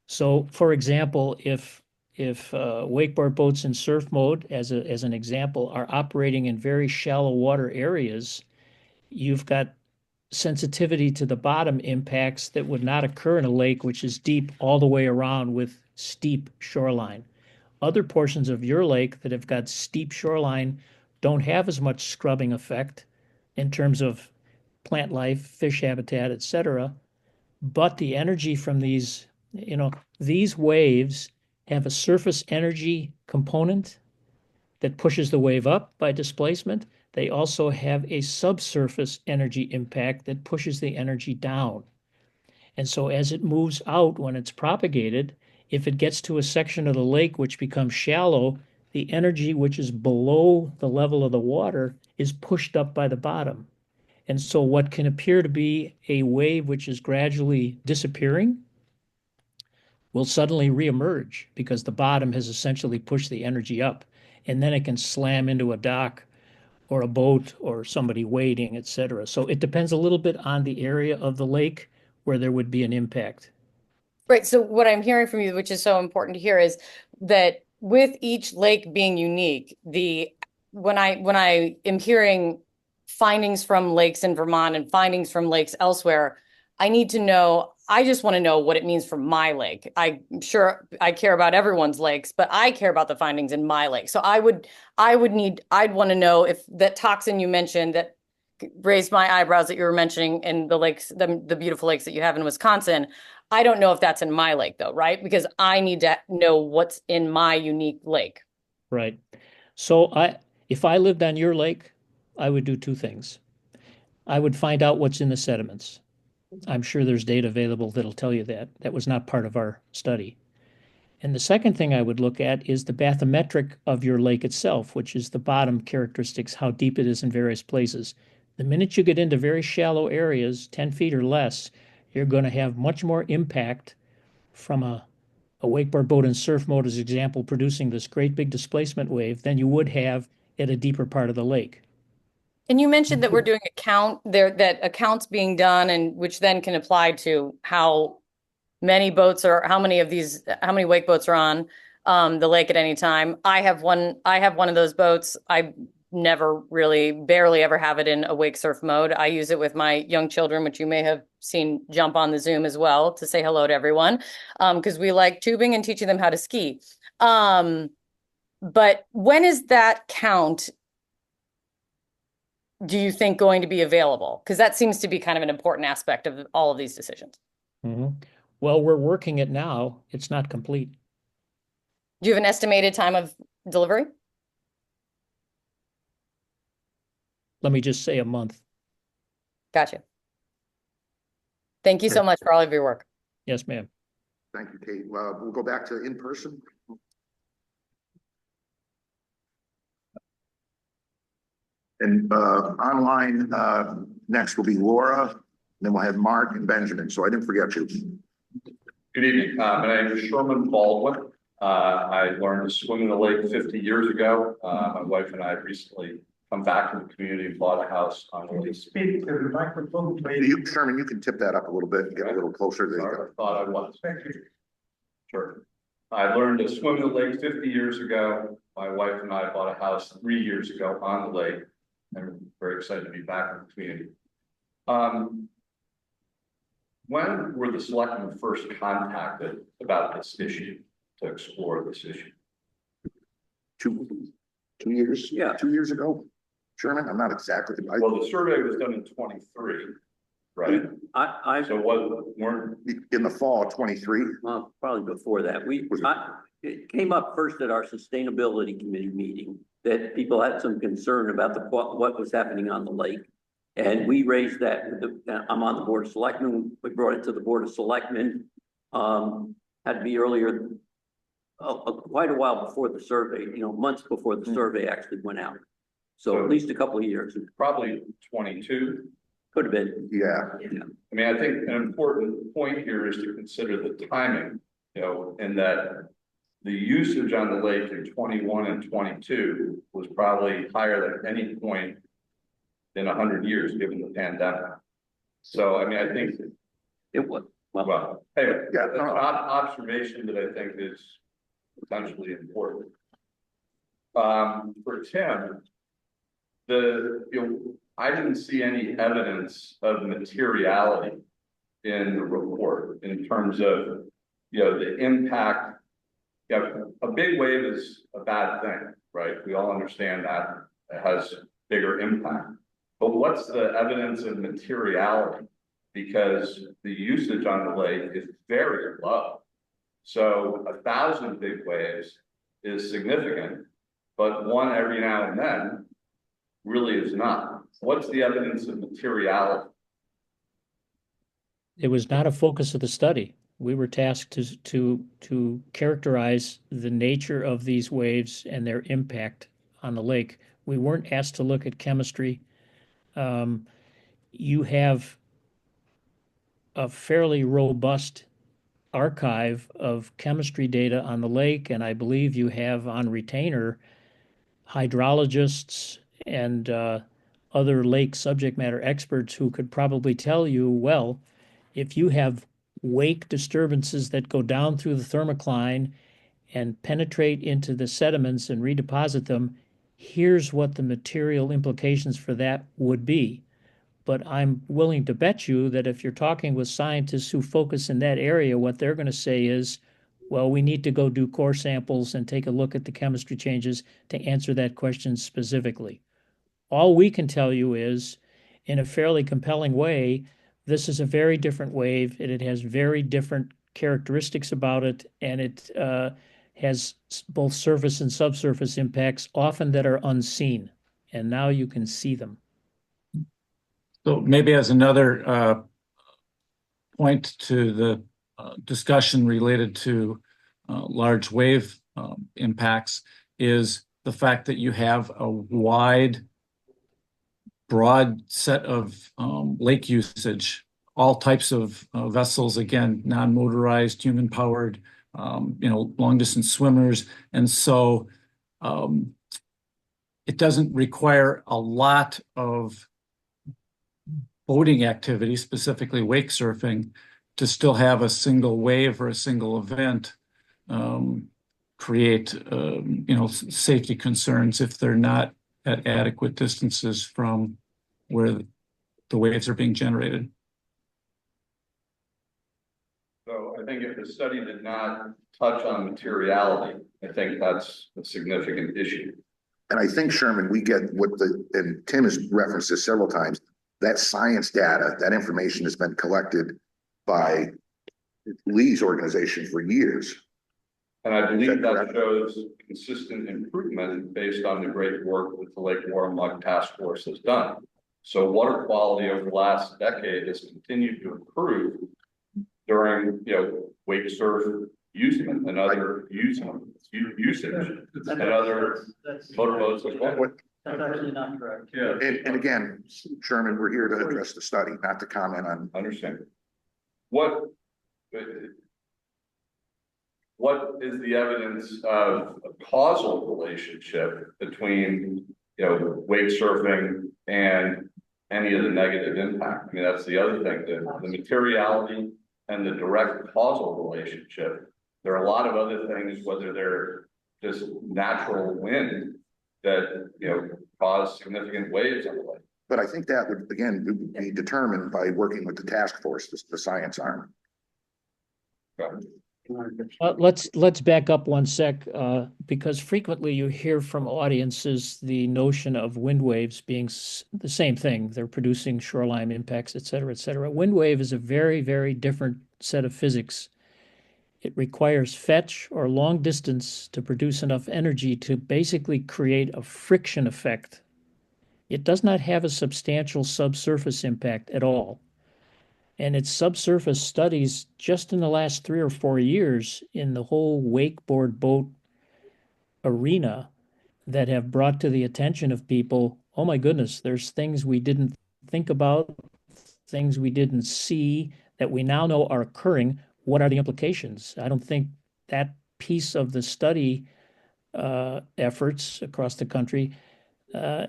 Speaker 6: So, for example, if wakeboard boats in surf mode, as an example, are operating in very shallow water areas, you've got sensitivity to the bottom impacts that would not occur in a lake which is deep all the way around with steep shoreline. Other portions of your lake that have got steep shoreline don't have as much scrubbing effect in terms of plant life, fish habitat, etc. But the energy from these waves have a surface energy component that pushes the wave up by displacement. They also have a subsurface energy impact that pushes the energy down. And so as it moves out, when it's propagated, if it gets to a section of the lake which becomes shallow, the energy which is below the level of the water is pushed up by the bottom. And so what can appear to be a wave which is gradually disappearing will suddenly reemerge because the bottom has essentially pushed the energy up. And then it can slam into a dock or a boat or somebody wading, etc. So it depends a little bit on the area of the lake where there would be an impact.
Speaker 13: Right. So what I'm hearing from you, which is so important to hear, is that with each lake being unique, when I am hearing findings from lakes in Vermont and findings from lakes elsewhere, I need to know, I just want to know what it means for my lake. I'm sure I care about everyone's lakes, but I care about the findings in my lake. So I'd want to know if that toxin you mentioned that raised my eyebrows that you were mentioning in the lakes, the beautiful lakes that you have in Wisconsin. I don't know if that's in my lake though, right? Because I need to know what's in my unique lake.
Speaker 6: Right. So if I lived on your lake, I would do two things. I would find out what's in the sediments. I'm sure there's data available that'll tell you that. That was not part of our study. And the second thing I would look at is the bathymetric of your lake itself, which is the bottom characteristics, how deep it is in various places. The minute you get into very shallow areas, 10 feet or less, you're going to have much more impact from a wakeboard boat in surf mode, as example, producing this great big displacement wave than you would have at a deeper part of the lake.
Speaker 13: And you mentioned that we're doing a count there, that accounts being done, and which then can apply to how many boats are, how many wake boats are on the lake at any time. I have one of those boats. I barely ever have it in a wake surf mode. I use it with my young children, which you may have seen jump on the Zoom as well to say hello to everyone, because we like tubing and teaching them how to ski. But when is that count, do you think, going to be available? Because that seems to be kind of an important aspect of all of these decisions.
Speaker 6: Mm-hmm. Well, we're working it now. It's not complete.
Speaker 13: Do you have an estimated time of delivery?
Speaker 6: Let me just say a month.
Speaker 13: Gotcha. Thank you so much for all of your work.
Speaker 6: Yes, ma'am.
Speaker 1: Thank you, Kate. We'll go back to in person. And online, next will be Laura, then we'll have Mark and Benjamin. So I didn't forget you.
Speaker 3: Good evening. My name is Sherman Baldwin. I learned to swim in the lake 50 years ago. My wife and I recently come back to the community and bought a house on the lake.
Speaker 1: Speak to the microphone, please. Sherman, you can tip that up a little bit and get a little closer. There you go.
Speaker 3: I thought I was. Thank you. Sure. I learned to swim in the lake 50 years ago. My wife and I bought a house 3 years ago on the lake. I'm very excited to be back in the community. when were the selectmen first contacted about this issue, to explore this issue?
Speaker 1: 2 years? Yeah, 2 years ago. Sherman, I'm not exactly.
Speaker 3: Well, the survey was done in 23, right? So weren't
Speaker 1: in the fall of 23?
Speaker 4: Probably before that. It came up first at our sustainability committee meeting that people had some concern about what was happening on the lake. And we raised that with I'm on the board of selectmen. We brought it to the board of selectmen. Had to be earlier, quite a while before the survey, months before the survey actually went out. So at least a couple of years.
Speaker 3: Probably 22.
Speaker 4: Could have been.
Speaker 1: Yeah.
Speaker 3: I mean, I think an important point here is to consider the timing, and that the usage on the lake in 21 and 22 was probably higher than any point in 100 years, given the pandemic. So, I mean, I think
Speaker 4: it was.
Speaker 3: Well, anyway, yeah, that's an observation that I think is potentially important. For Tim, I didn't see any evidence of materiality in the report in terms of, the impact. A big wave is a bad thing, right? We all understand that it has bigger impact. But what's the evidence of materiality? Because the usage on the lake is very low. So 1,000 big waves is significant, but one every now and then really is not. What's the evidence of materiality?
Speaker 6: It was not a focus of the study. We were tasked to characterize the nature of these waves and their impact on the lake. We weren't asked to look at chemistry. You have a fairly robust archive of chemistry data on the lake, and I believe you have on retainer hydrologists and other lake subject matter experts who could probably tell you, well, if you have wake disturbances that go down through the thermocline and penetrate into the sediments and redeposit them, here's what the material implications for that would be. But I'm willing to bet you that if you're talking with scientists who focus in that area, what they're going to say is, well, we need to go do core samples and take a look at the chemistry changes to answer that question specifically. All we can tell you is, in a fairly compelling way, this is a very different wave, and it has very different characteristics about it, and it has both surface and subsurface impacts, often that are unseen, and now you can see them.
Speaker 5: So maybe as another point to the discussion related to large wave impacts is the fact that you have a wide, broad set of lake usage, all types of vessels, again, non-motorized, human-powered, long-distance swimmers. And so it doesn't require a lot of boating activity, specifically wake surfing, to still have a single wave or a single event create, safety concerns if they're not at adequate distances from where the waves are being generated.
Speaker 3: So I think if the study did not touch on materiality, I think that's a significant issue.
Speaker 1: And I think, Sherman, we get and Tim has referenced this several times, that science data, that information has been collected by Lee's organization for years.
Speaker 3: And I believe that shows consistent improvement based on the great work that the Lake Waramaug Task Force has done. So water quality over the last decade has continued to improve during, wake surf usage and other usage and other motorboats as well.
Speaker 10: That's actually not correct.
Speaker 3: Yeah.
Speaker 1: And again, Sherman, we're here to address the study, not to comment on.
Speaker 3: Understand. What is the evidence of a causal relationship between, wake surfing and any of the negative impact? I mean, that's the other thing, the materiality and the direct causal relationship. There are a lot of other things, whether they're just natural wind that, cause significant waves on the lake.
Speaker 1: but I think that would, again, be determined by working with the task force, the science arm.
Speaker 6: Let's back up one sec, because frequently you hear from audiences the notion of wind waves being the same thing. They're producing shoreline impacts, et cetera, et cetera. Wind wave is a very, very different set of physics. It requires fetch or long distance to produce enough energy to basically create a friction effect. It does not have a substantial subsurface impact at all. And its subsurface studies just in the last 3 or 4 years in the whole wakeboard boat arena that have brought to the attention of people, oh my goodness, there's things we didn't think about, things we didn't see that we now know are occurring. What are the implications? I don't think that piece of the study efforts across the country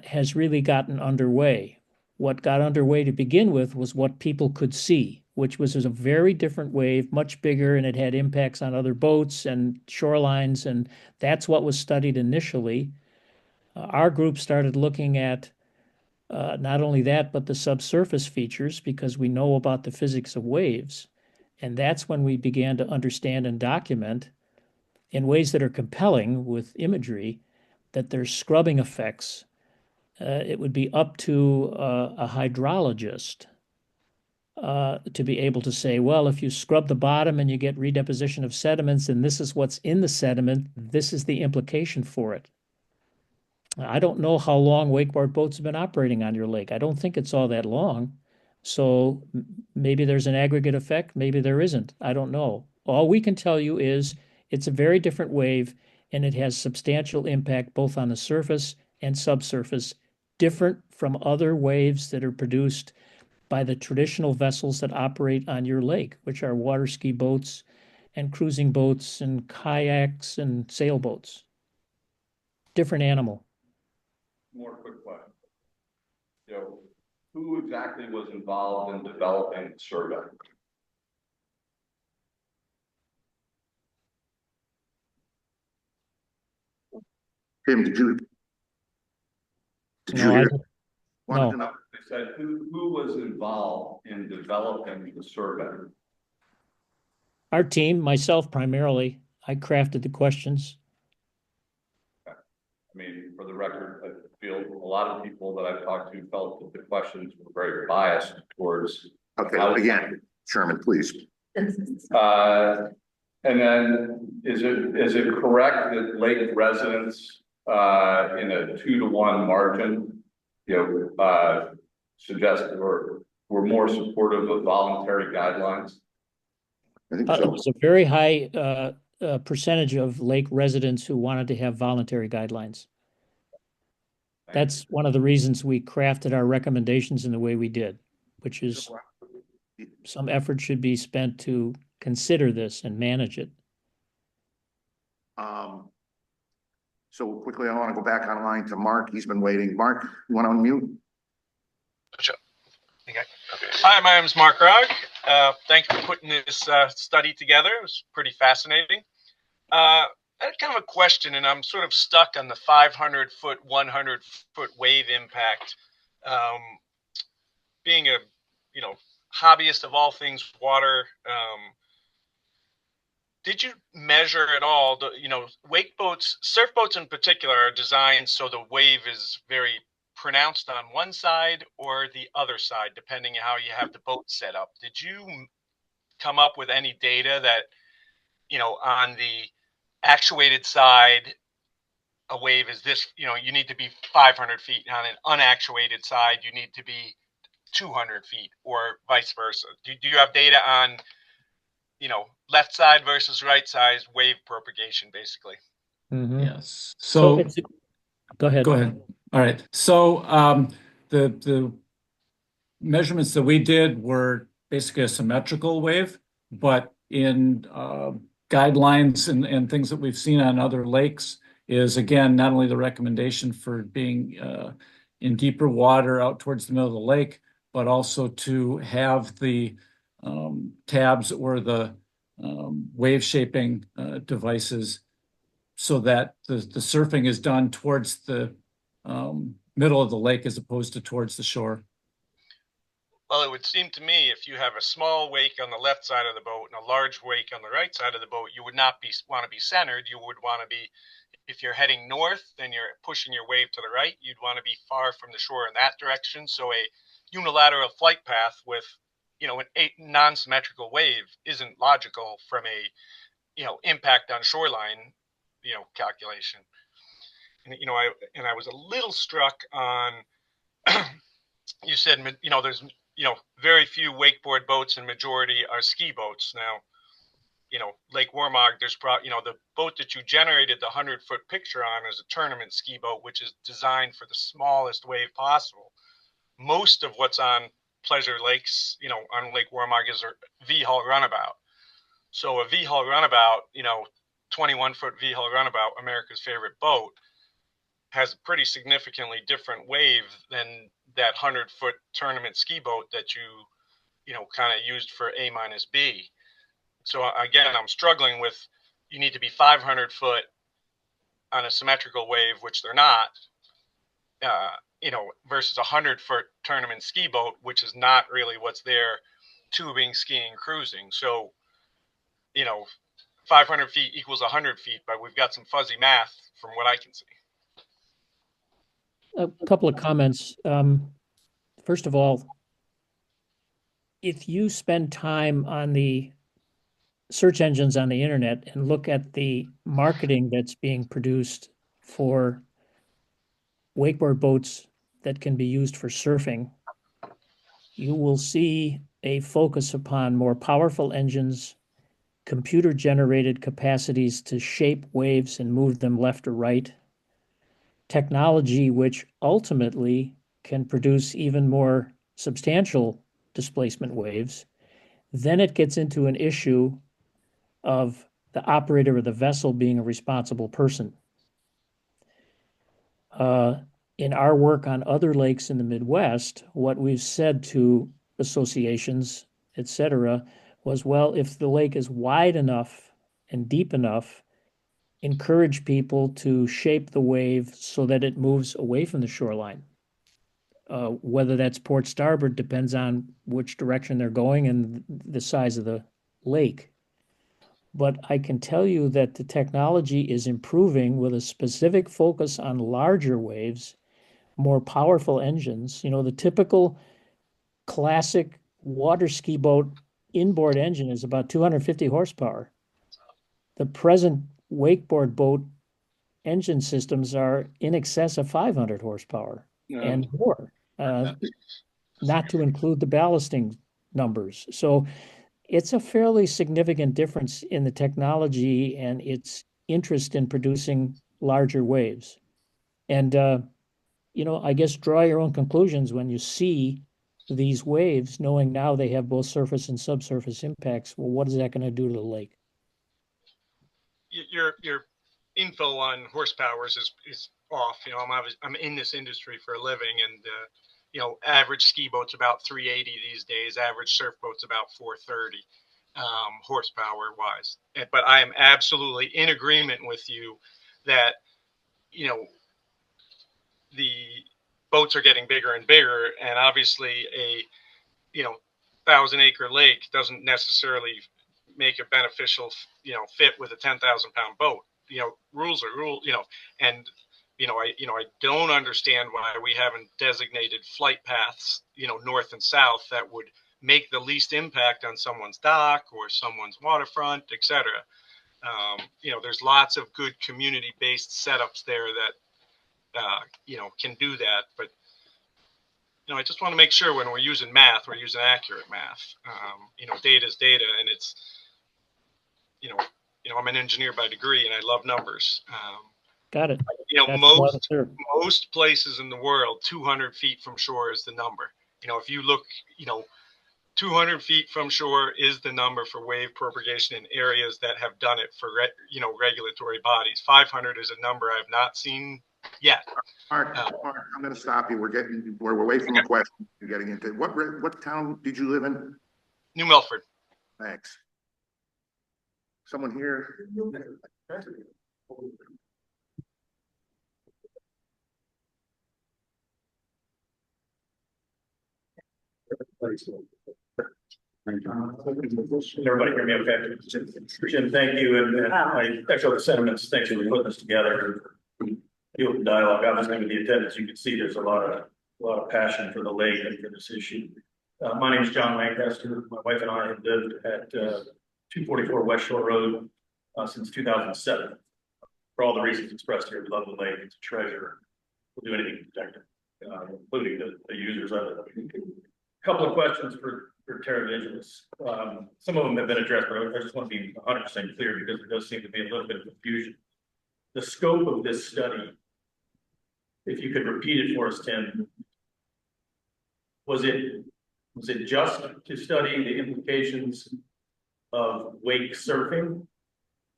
Speaker 6: has really gotten underway. What got underway to begin with was what people could see, which was a very different wave, much bigger, and it had impacts on other boats and shorelines, and that's what was studied initially. Our group started looking at not only that, but the subsurface features, because we know about the physics of waves. And that's when we began to understand and document in ways that are compelling with imagery that there's scrubbing effects. It would be up to a hydrologist to be able to say, well, if you scrub the bottom and you get redeposition of sediments, and this is what's in the sediment, this is the implication for it. I don't know how long wakeboard boats have been operating on your lake. I don't think it's all that long. So maybe there's an aggregate effect, maybe there isn't. I don't know. All we can tell you is it's a very different wave, and it has substantial impact both on the surface and subsurface, different from other waves that are produced by the traditional vessels that operate on your lake, which are water ski boats and cruising boats and kayaks and sailboats. Different animal.
Speaker 3: More quick question. Who exactly was involved in developing the survey?
Speaker 1: Tim, did you
Speaker 6: No,
Speaker 1: hear?
Speaker 6: no.
Speaker 3: They said who was involved in developing the survey?
Speaker 6: Our team, myself primarily, I crafted the questions.
Speaker 3: I mean, for the record, I feel a lot of people that I've talked to felt that the questions were very biased towards.
Speaker 1: Okay, again, Sherman, please.
Speaker 3: And then is it correct that lake residents in a 2-to-1 margin, suggested or were more supportive of voluntary guidelines?
Speaker 1: I think
Speaker 6: It
Speaker 1: so.
Speaker 6: was a very high percentage of lake residents who wanted to have voluntary guidelines. That's one of the reasons we crafted our recommendations in the way we did, which is some effort should be spent to consider this and manage it.
Speaker 1: So quickly, I want to go back online to Mark. He's been waiting. Mark, you want to unmute?
Speaker 14: Sure. Okay. Hi, my name is Mark Rogg. Thanks for putting this study together. It was pretty fascinating. I had kind of a question, and I'm sort of stuck on the 500-foot, 100-foot wave impact. Being a hobbyist of all things water, did you measure at all wake boats, surf boats in particular, are designed so the wave is very pronounced on one side or the other side, depending on how you have the boat set up. Did you come up with any data that, on the actuated side, a wave is this, you need to be 500 feet. On an unactuated side, you need to be 200 feet or vice versa? Do you have data on, left side versus right side wave propagation, basically?
Speaker 6: Mm-hmm.
Speaker 5: Yes.
Speaker 6: So go ahead.
Speaker 5: Go ahead. All right. So the measurements that we did were basically a symmetrical wave, but in guidelines and things that we've seen on other lakes is, again, not only the recommendation for being in deeper water out towards the middle of the lake, but also to have the tabs or the wave shaping devices so that the surfing is done towards the middle of the lake as opposed to towards the shore.
Speaker 14: Well, it would seem to me if you have a small wake on the left side of the boat and a large wake on the right side of the boat, you would not want to be centered. You would want to be, if you're heading north and you're pushing your wave to the right, you'd want to be far from the shore in that direction. So a unilateral flight path with, an non-symmetrical wave isn't logical from a, impact on shoreline, calculation. And, I was a little struck on, you said, there's, very few wakeboard boats and majority are ski boats. Now, Lake Waramaug, there's the boat that you generated the 100-foot picture on is a tournament ski boat, which is designed for the smallest wave possible. Most of what's on pleasure lakes, on Lake Waramaug is a V-hull runabout. So a V-hull runabout, 21-foot V-hull runabout, America's favorite boat, has a pretty significantly different wave than that 100-foot tournament ski boat that you kind of used for A-B. So again, I'm struggling with, you need to be 500 foot on a symmetrical wave, which they're not, versus a 100-foot tournament ski boat, which is not really what's there, tubing, skiing, cruising. So, 500 feet equals 100 feet, but we've got some fuzzy math from what I can see.
Speaker 6: A couple of comments. First of all, if you spend time on the search engines on the internet and look at the marketing that's being produced for wakeboard boats that can be used for surfing, you will see a focus upon more powerful engines, computer-generated capacities to shape waves and move them left or right, technology which ultimately can produce even more substantial displacement waves. Then it gets into an issue of the operator of the vessel being a responsible person. In our work on other lakes in the Midwest, what we've said to associations, et cetera, was, well, if the lake is wide enough and deep enough, encourage people to shape the wave so that it moves away from the shoreline. Whether that's port starboard depends on which direction they're going and the size of the lake. But I can tell you that the technology is improving with a specific focus on larger waves, more powerful engines. The typical classic water ski boat inboard engine is about 250 horsepower. The present wakeboard boat engine systems are in excess of 500 horsepower and more, not to include the ballasting numbers. So it's a fairly significant difference in the technology and its interest in producing larger waves. And, I guess draw your own conclusions when you see these waves, knowing now they have both surface and subsurface impacts. Well, what is that going to do to the lake?
Speaker 14: Your info on horsepowers is off. I'm in this industry for a living, and average ski boat's about 380 these days. Average surf boat's about 430 horsepower wise. But I am absolutely in agreement with you that the boats are getting bigger and bigger, and obviously a 1,000-acre lake doesn't necessarily make a beneficial fit with a 10,000-pound boat. Rules are rules, and I don't understand why we haven't designated flight paths, north and south, that would make the least impact on someone's dock or someone's waterfront, etc. There's lots of good community-based setups there that can do that, but I just want to make sure when we're using math, we're using accurate math. Data is data, and it's I'm an engineer by degree, and I love numbers.
Speaker 6: Got it.
Speaker 14: Most places in the world, 200 feet from shore is the number. If you look, 200 feet from shore is the number for wave propagation in areas that have done it for regulatory bodies. 500 is a number I've not seen yet.
Speaker 1: Mark, I'm going to stop you. We're away from the question. You're getting into what town did you live in?
Speaker 14: New Milford.
Speaker 1: Thanks. Someone here?
Speaker 15: Everybody hear me okay? Jim, thank you, and I echo the sentiments. Thanks for putting this together. The open dialogue, obviously with the attendance, you can see there's a lot of passion for the lake and for this issue. My name is John Lancaster. My wife and I have lived at 244 West Shore Road since 2007. For all the reasons expressed here, we love the lake. It's a treasure. We'll do anything to protect it, including the users of it. A couple of questions for Terra Vigilis. Some of them have been addressed, but I just want to be 100% clear because there does seem to be a little bit of confusion. The scope of this study, if you could repeat it for us, Tim, was it just to study the implications of wake surfing,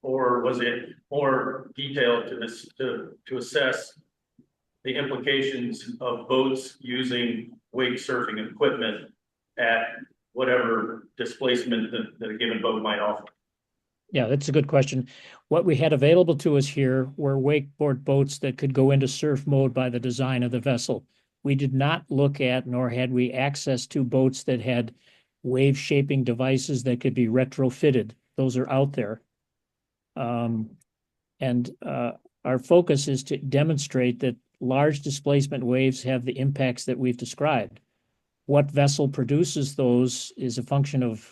Speaker 15: or was it more detailed to this to assess the implications of boats using wake surfing equipment at whatever displacement that a given boat might offer?
Speaker 6: Yeah, that's a good question. What we had available to us here were wakeboard boats that could go into surf mode by the design of the vessel. We did not look at, nor had we access to boats that had wave shaping devices that could be retrofitted. Those are out there. Our focus is to demonstrate that large displacement waves have the impacts that we've described. What vessel produces those is a function of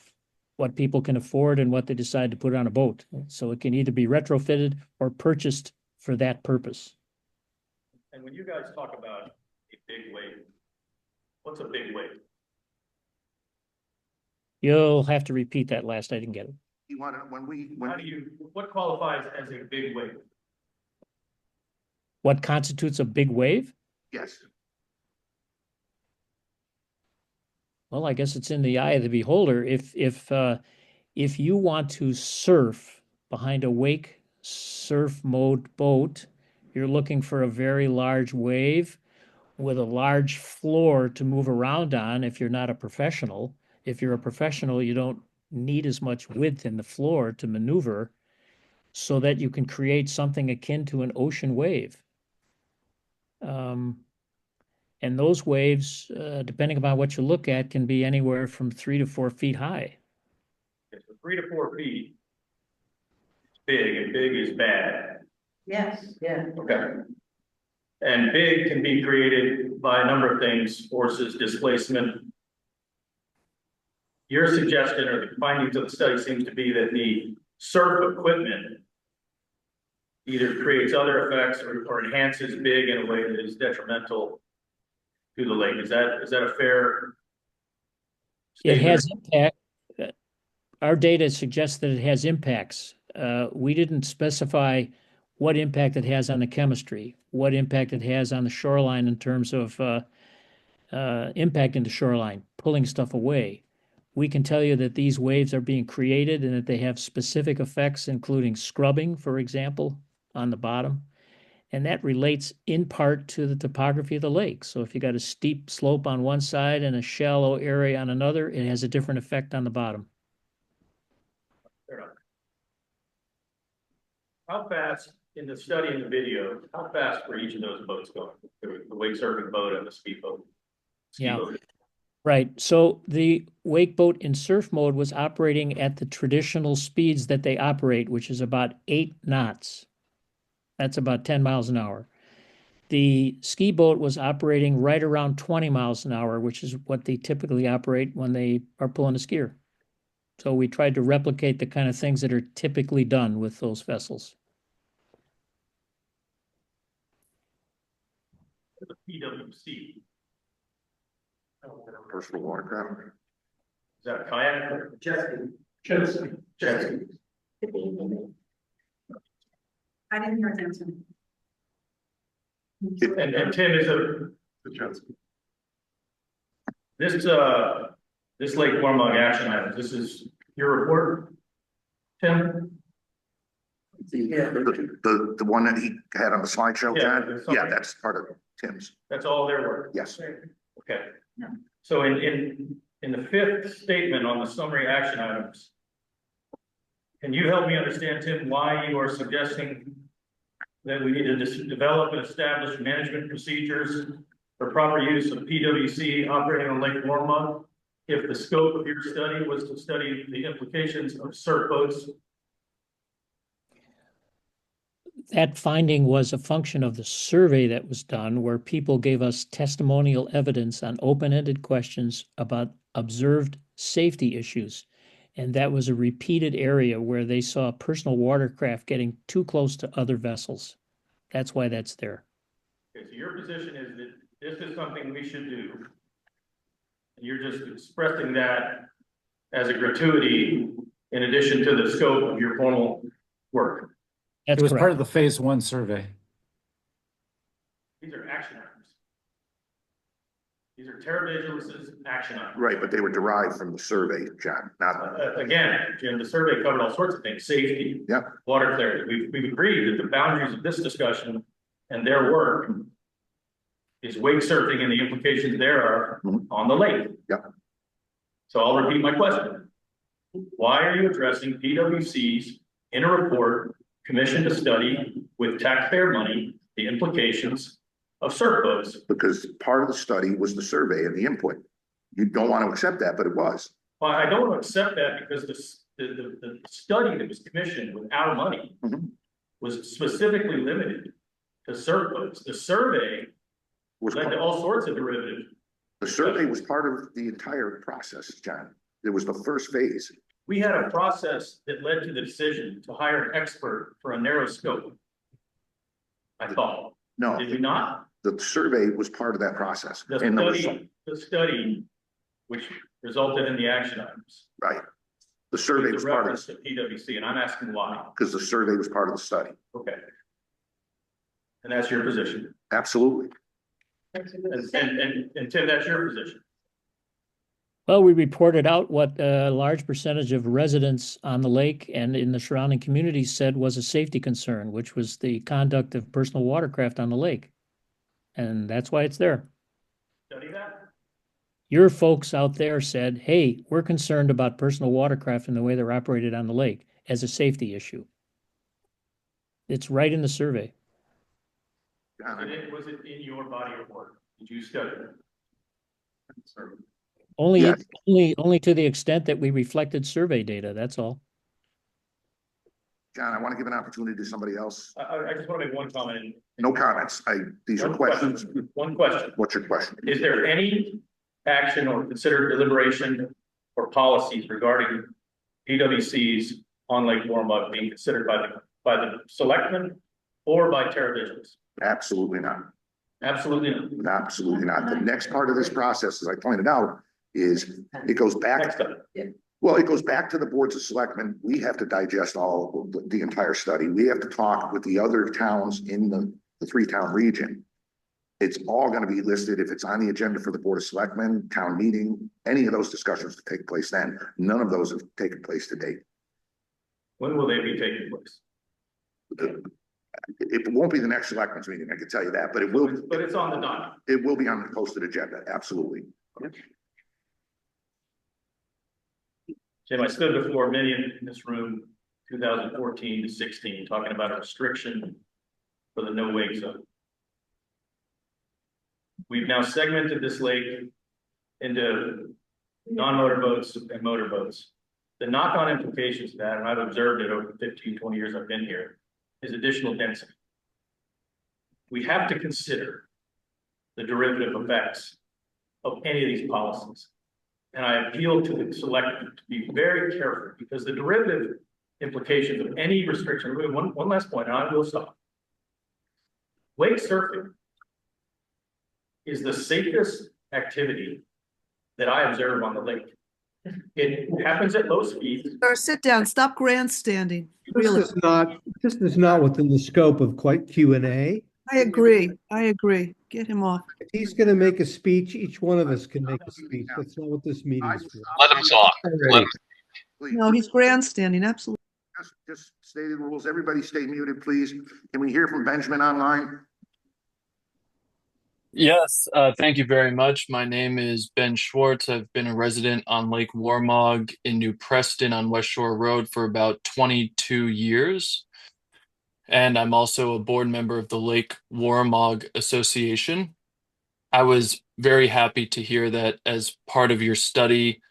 Speaker 6: what people can afford and what they decide to put on a boat. So it can either be retrofitted or purchased for that purpose.
Speaker 15: And when you guys talk about a big wave, what's a big wave?
Speaker 6: You'll have to repeat that last. I didn't get it.
Speaker 1: You want to,
Speaker 15: What qualifies as a big wave?
Speaker 6: What constitutes a big wave?
Speaker 1: yes.
Speaker 6: Well, I guess it's in the eye of the beholder. If you want to surf behind a wake surf mode boat, you're looking for a very large wave with a large floor to move around on if you're not a professional. If you're a professional, you don't need as much width in the floor to maneuver so that you can create something akin to an ocean wave. And those waves, depending upon what you look at, can be anywhere from 3 to 4 feet high.
Speaker 15: Okay, so 3 to 4 feet is big, and big is bad.
Speaker 12: Yes, yeah.
Speaker 15: Okay. And big can be created by a number of things: forces, displacement. Your suggestion or the findings of the study seems to be that the surf equipment either creates other effects or enhances big in a way that is detrimental to the lake. Is that a fair
Speaker 6: It
Speaker 15: statement?
Speaker 6: has impact. Our data suggests that it has impacts. We didn't specify what impact it has on the chemistry, what impact it has on the shoreline in terms of impacting the shoreline, pulling stuff away. We can tell you that these waves are being created and that they have specific effects, including scrubbing, for example, on the bottom. And that relates in part to the topography of the lake. So if you got a steep slope on one side and a shallow area on another, it has a different effect on the bottom.
Speaker 15: Fair enough. How fast, in the study and the video, how fast were each of those boats going? The wake surfing boat and the ski boat?
Speaker 6: Yeah. Right. So the wake boat in surf mode was operating at the traditional speeds that they operate, which is about 8 knots. That's about 10 miles an hour. The ski boat was operating right around 20 miles an hour, which is what they typically operate when they are pulling a skier. So we tried to replicate the kind of things that are typically done with those vessels.
Speaker 15: The PWC.
Speaker 1: Personal watercraft.
Speaker 15: Is that a kayak?
Speaker 10: Jet ski.
Speaker 15: Jet ski.
Speaker 12: I didn't hear an answer.
Speaker 15: And Tim is this Lake Waramaug action item. This is your report, Tim?
Speaker 1: The one that he had on the slideshow,
Speaker 15: Yeah,
Speaker 1: Chad?
Speaker 15: there's something-
Speaker 1: Yeah, that's part of Tim's.
Speaker 15: That's all their work.
Speaker 1: Yes.
Speaker 15: Okay. So in the fifth statement on the summary action items, can you help me understand, Tim, why you are suggesting that we need to develop and establish management procedures for proper use of PWC operating on Lake Waramaug? if the scope of your study was to study the implications of surf boats?
Speaker 6: That finding was a function of the survey that was done, where people gave us testimonial evidence on open-ended questions about observed safety issues. And that was a repeated area where they saw personal watercraft getting too close to other vessels. That's why that's there.
Speaker 15: Okay, so your position is that this is something we should do. And you're just expressing that as a gratuity in addition to the scope of your formal work.
Speaker 6: That's
Speaker 5: It was part
Speaker 6: correct.
Speaker 5: of the phase 1 survey.
Speaker 15: These are action items. These are Terra Vigilance's action items.
Speaker 1: Right, but they were derived from the survey, John, not.
Speaker 15: Again, Jim, the survey covered all sorts of things, safety.
Speaker 1: Yeah.
Speaker 15: Water clarity. We've agreed that the boundaries of this discussion and their work is wake surfing and the implications thereof on the lake.
Speaker 1: Yeah.
Speaker 15: So I'll repeat my question. Why are you addressing PWC's in a report commissioned to study with taxpayer money the implications of surf boats?
Speaker 1: Because part of the study was the survey and the input. You don't want to accept that, but it was.
Speaker 15: Well, I don't want to accept that because the study that was commissioned without money was specifically limited to surf boats. The survey led to all sorts of derivative.
Speaker 1: The survey was part of the entire process, John. It was the first phase.
Speaker 15: We had a process that led to the decision to hire an expert for a narrow scope. I thought.
Speaker 1: No.
Speaker 15: Did we not?
Speaker 1: The survey was part of that process.
Speaker 15: The
Speaker 1: And
Speaker 15: study, which resulted in the action items.
Speaker 1: right. The survey was part of
Speaker 15: reference to PWC, and I'm asking why.
Speaker 1: because the survey was part of the study.
Speaker 15: Okay. And that's your position.
Speaker 1: Absolutely.
Speaker 15: And Tim, that's your position.
Speaker 6: Well, we reported out what a large percentage of residents on the lake and in the surrounding communities said was a safety concern, which was the conduct of personal watercraft on the lake. And that's why it's there.
Speaker 15: Study that?
Speaker 6: Your folks out there said, hey, we're concerned about personal watercraft and the way they're operated on the lake as a safety issue. It's right in the survey.
Speaker 15: Was it in your body of work? Did you study it?
Speaker 6: Only,
Speaker 1: Yes.
Speaker 6: only to the extent that we reflected survey data, that's all.
Speaker 1: John, I want to give an opportunity to somebody else.
Speaker 15: I just want to make one comment.
Speaker 1: No comments. These are
Speaker 15: One
Speaker 1: questions.
Speaker 15: question. One question.
Speaker 1: What's your question?
Speaker 15: Is there any action or considered deliberation or policies regarding PWC's on Lake Waramaug being considered by the selectmen or by Terra Vigilance?
Speaker 1: Absolutely not.
Speaker 15: Absolutely not.
Speaker 1: Absolutely not. The next part of this process, as I pointed out, is it goes
Speaker 15: Next
Speaker 1: back.
Speaker 15: up.
Speaker 1: Well, it goes back to the boards of selectmen. We have to digest all of the entire study. We have to talk with the other towns in the 3-town region. It's all going to be listed if it's on the agenda for the Board of Selectmen, town meeting, any of those discussions to take place then. None of those have taken place to date.
Speaker 15: When will they be taking place?
Speaker 1: It won't be the next selectmen's meeting, I can tell you that, but it will.
Speaker 15: But it's on the docket.
Speaker 1: It will be on the posted agenda, absolutely.
Speaker 15: Jim, I stood before many in this room, 2014 to 16, talking about a restriction for the no wake zone. We've now segmented this lake into non-motorboats and motorboats. The knock-on implications of that, and I've observed it over 15, 20 years I've been here, is additional density. We have to consider the derivative effects of any of these policies. And I appeal to the selectmen to be very careful because the derivative implications of any restriction, one last point, and I will stop. Wake surfing is the safest activity that I observe on the lake. It happens at low speeds.
Speaker 16: Sir, sit down, stop grandstanding, really.
Speaker 11: This is not within the scope of quite Q&A.
Speaker 16: I agree, get him off.
Speaker 11: If he's going to make a speech, each one of us can make a speech. That's not what this meeting is for.
Speaker 14: Let him talk. Let him.
Speaker 16: No, he's grandstanding, absolutely.
Speaker 1: Just state the rules. Everybody stay muted, please. Can we hear from Benjamin online?
Speaker 17: Yes, thank you very much. My name is Ben Schwartz. I've been a resident on Lake Waramaug in New Preston on West Shore Road for about 22 years. And I'm also a board member of the Lake Waramaug Association. I was very happy to hear that as part of your study,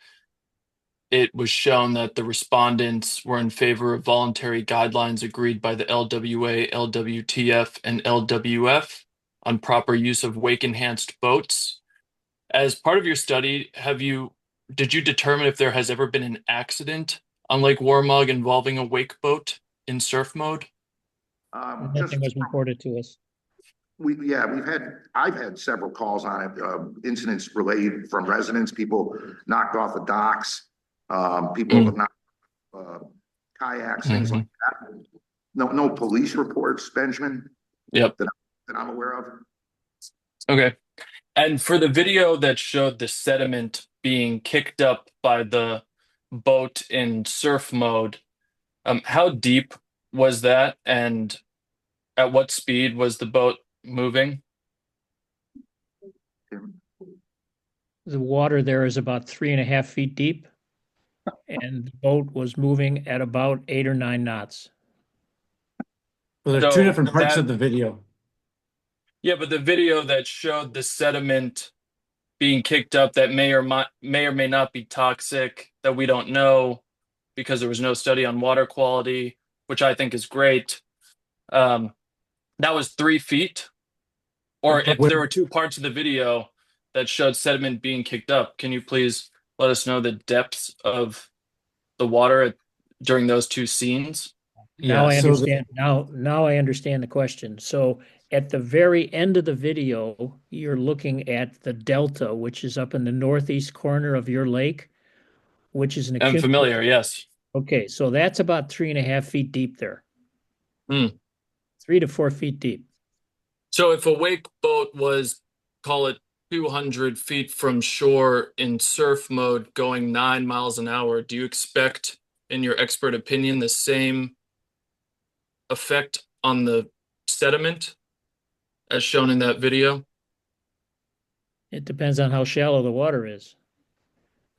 Speaker 17: it was shown that the respondents were in favor of voluntary guidelines agreed by the LWA, LWTF, and LWF on proper use of wake-enhanced boats. As part of your study, did you determine if there has ever been an accident on Lake Waramaug involving a wake boat in surf mode?
Speaker 1: Just
Speaker 6: Nothing was reported to us.
Speaker 1: I've had several calls on it, incidents relayed from residents, people knocked off the docks, people have knocked kayaks, things like that. No police reports, Benjamin.
Speaker 17: Yep.
Speaker 1: That I'm aware of.
Speaker 17: Okay. And for the video that showed the sediment being kicked up by the boat in surf mode, how deep was that, and at what speed was the boat moving?
Speaker 6: The water there is about 3.5 feet deep, and the boat was moving at about 8 or 9 knots.
Speaker 5: Well, there are two different parts of the video.
Speaker 17: Yeah, but the video that showed the sediment being kicked up that may or may not be toxic, that we don't know because there was no study on water quality, which I think is great. That was 3 feet. Or if there were two parts of the video that showed sediment being kicked up, can you please let us know the depths of the water during those two scenes?
Speaker 6: Now I understand. Now I understand the question. So at the very end of the video, you're looking at the delta, which is up in the northeast corner of your lake, which is an
Speaker 17: I'm familiar, yes.
Speaker 6: Okay, so that's about 3.5 feet deep there. 3 to 4 feet deep.
Speaker 17: So if a wake boat was, call it 200 feet from shore in surf mode going 9 miles an hour, do you expect, in your expert opinion, the same effect on the sediment as shown in that video?
Speaker 6: It depends on how shallow the water is.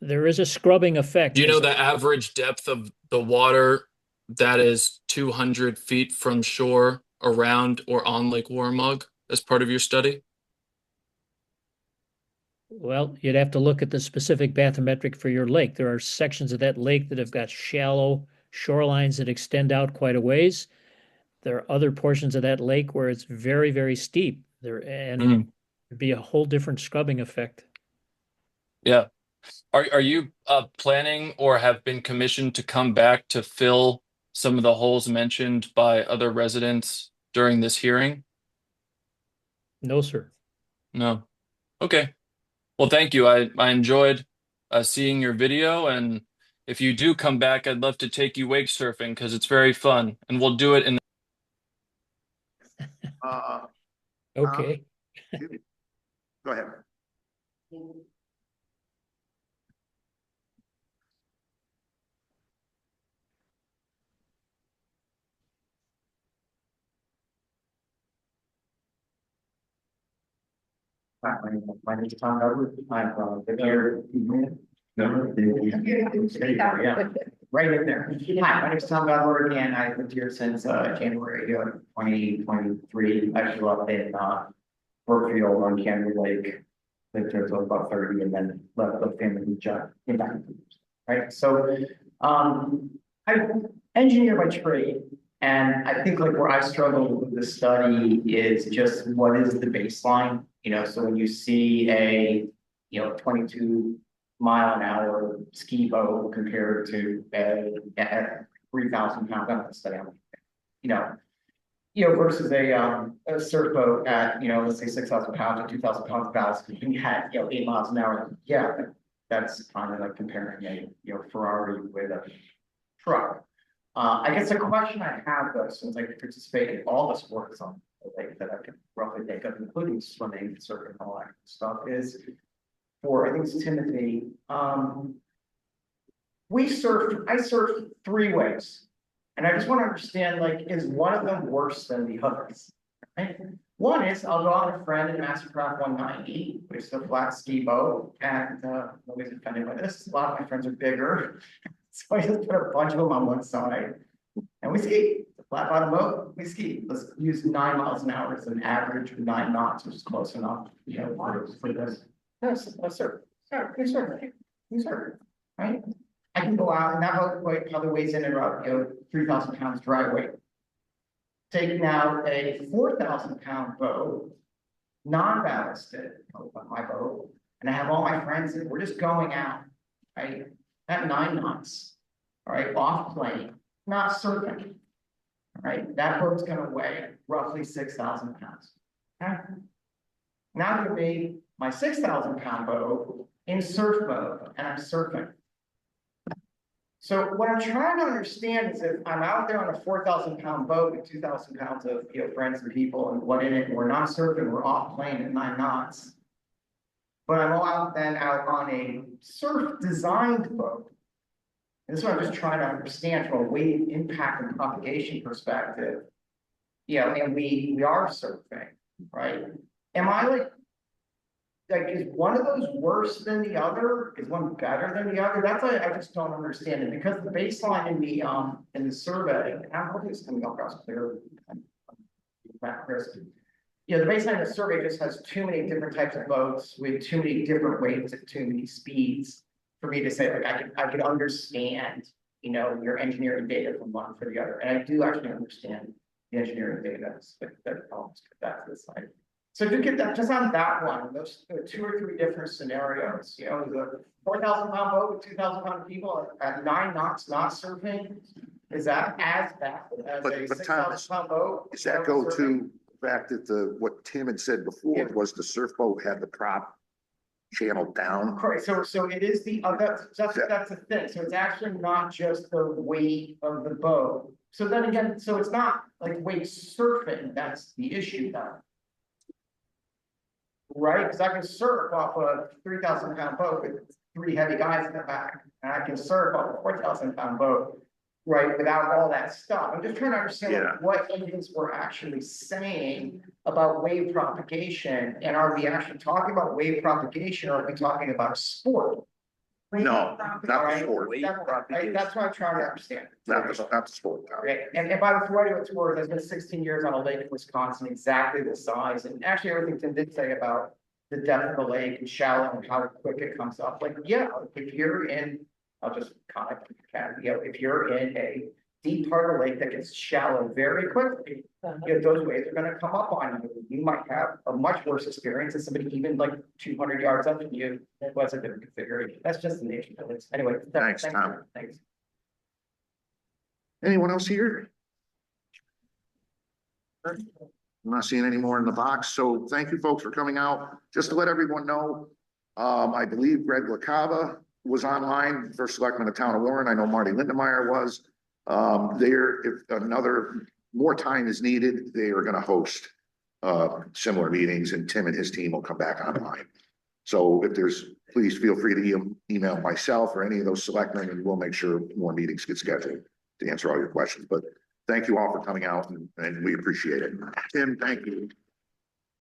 Speaker 6: There is a scrubbing effect.
Speaker 17: Do you know the average depth of the water that is 200 feet from shore around or on Lake Waramaug as part of your study?
Speaker 6: Well, you'd have to look at the specific bathymetric for your lake. There are sections of that lake that have got shallow shorelines that extend out quite a ways. There are other portions of that lake where it's very, very steep. There'd be a whole different scrubbing effect.
Speaker 17: Yeah. Are you planning or have been commissioned to come back to fill some of the holes mentioned by other residents during this hearing?
Speaker 6: No, sir.
Speaker 17: No. Okay. Well, thank you. I enjoyed seeing your video, and if you do come back, I'd love to take you wake surfing because it's very fun, and we'll do it in.
Speaker 6: Okay.
Speaker 1: Go ahead.
Speaker 18: My name is Tom Edwards. I'm the chair. Right in there. Hi, my name is Tom Edwards, and I've lived here since January of 2023. I grew up in Brookfield on Canada Lake. Lived here until about 30, and then left the family job in back. Right. So, I'm engineer by trade. And I think like where I struggled with the study is just what is the baseline, so when you see a, 22-mile-an-hour ski boat compared to a 3,000 pound, I don't study, versus a surf boat at, let's say 6,000 pounds or 2,000 pounds of ballast, and you had, 8 miles an hour. Yeah, that's kind of like comparing a, Ferrari with a truck. I guess the question I have though, since I participate in all the sports on the lake that I can roughly think of, including swimming, surfing, and all that stuff, is for, I think it's Timothy. I surfed 3 ways. And I just want to understand, like, is one of them worse than the others? Right? One is I'll go on a friend in Mastercraft 190, which is a flat ski boat, and nobody's offended by this. A lot of my friends are bigger. So I just put a bunch of them on one side, and we ski. It's a flat bottom boat, we ski. Let's use 9 miles an hour as an average, or 9 knots, which is close enough, you know, for this. Let's surf, right? I can go out and that other weighs in and out, 3,000 pounds dry weight. Take now a 4,000 pound boat, non-ballasted, my boat, and I have all my friends and we're just going out, right? At 9 knots, all right, off plane, not surfing. All right, that boat's gonna weigh roughly 6,000 pounds. Okay? Now give me my 6,000 pound boat in surf mode, and I'm surfing. So what I'm trying to understand is if I'm out there on a 4,000 pound boat with 2,000 pounds of friends and people and what in it, and we're not surfing, we're off plane at 9 knots. But I'm out on a surf designed boat. And this is what I'm just trying to understand from a wave impact and propagation perspective. And we are surfing, right? Am I like, is one of those worse than the other? Is one better than the other? That's why I just don't understand it, because the baseline in the survey, and I'm hoping it's coming across clear. The baseline of the survey just has too many different types of boats with too many different weights at too many speeds for me to say, like, I could understand, your engineering data from one for the other. And I do actually understand the engineering data, that helps get that to the side. So to get that, just on that one, those 2 or 3 different scenarios, the 4,000 pound boat with 2,000 pound people at 9 knots, not surfing, is that as bad as a 6,000 pound boat?
Speaker 19: Does that go to the fact that what Tim had said before was the surf boat had the prop channel down?
Speaker 18: Correct. So it is that's the thing. So it's actually not just the weight of the boat. So then again, so it's not like weight surfing. That's the issue though. Right? Because I can surf off a 3,000 pound boat with 3 heavy guys in the back, and I can surf off a 4,000 pound boat, right, without all that stuff. I'm just trying to understand what engines we're actually saying about wave propagation, and are we actually talking about wave propagation, or are we talking about a sport?
Speaker 19: No, not the sport.
Speaker 18: That's what I'm trying to understand.
Speaker 19: Not the sport.
Speaker 18: Right. And if I was ready to tour, there's been 16 years on a lake in Wisconsin, exactly the size, and actually everything Tim did say about the depth of the lake and shallow and how quick it comes up. Like, if you're in, I'll just comment, if you're in a deep part of the lake that gets shallow very quickly, those waves are going to come up on you. You might have a much worse experience than somebody even like 200 yards up from you who has a different configuration. That's just the nature of it. Anyway,
Speaker 19: thanks, Tom.
Speaker 18: Thanks.
Speaker 19: Anyone else here? I'm not seeing any more in the box, so thank you folks for coming out. Just to let everyone know, I believe Greg LaCava was online, first selectman of the town of Warren. I know Marty Lindemeyer was. If more time is needed, they are going to host similar meetings, and Tim and his team will come back online. So please feel free to email myself or any of those selectmen, and we'll make sure more meetings get scheduled to answer all your questions. But thank you all for coming out, and we appreciate it. Tim, thank you.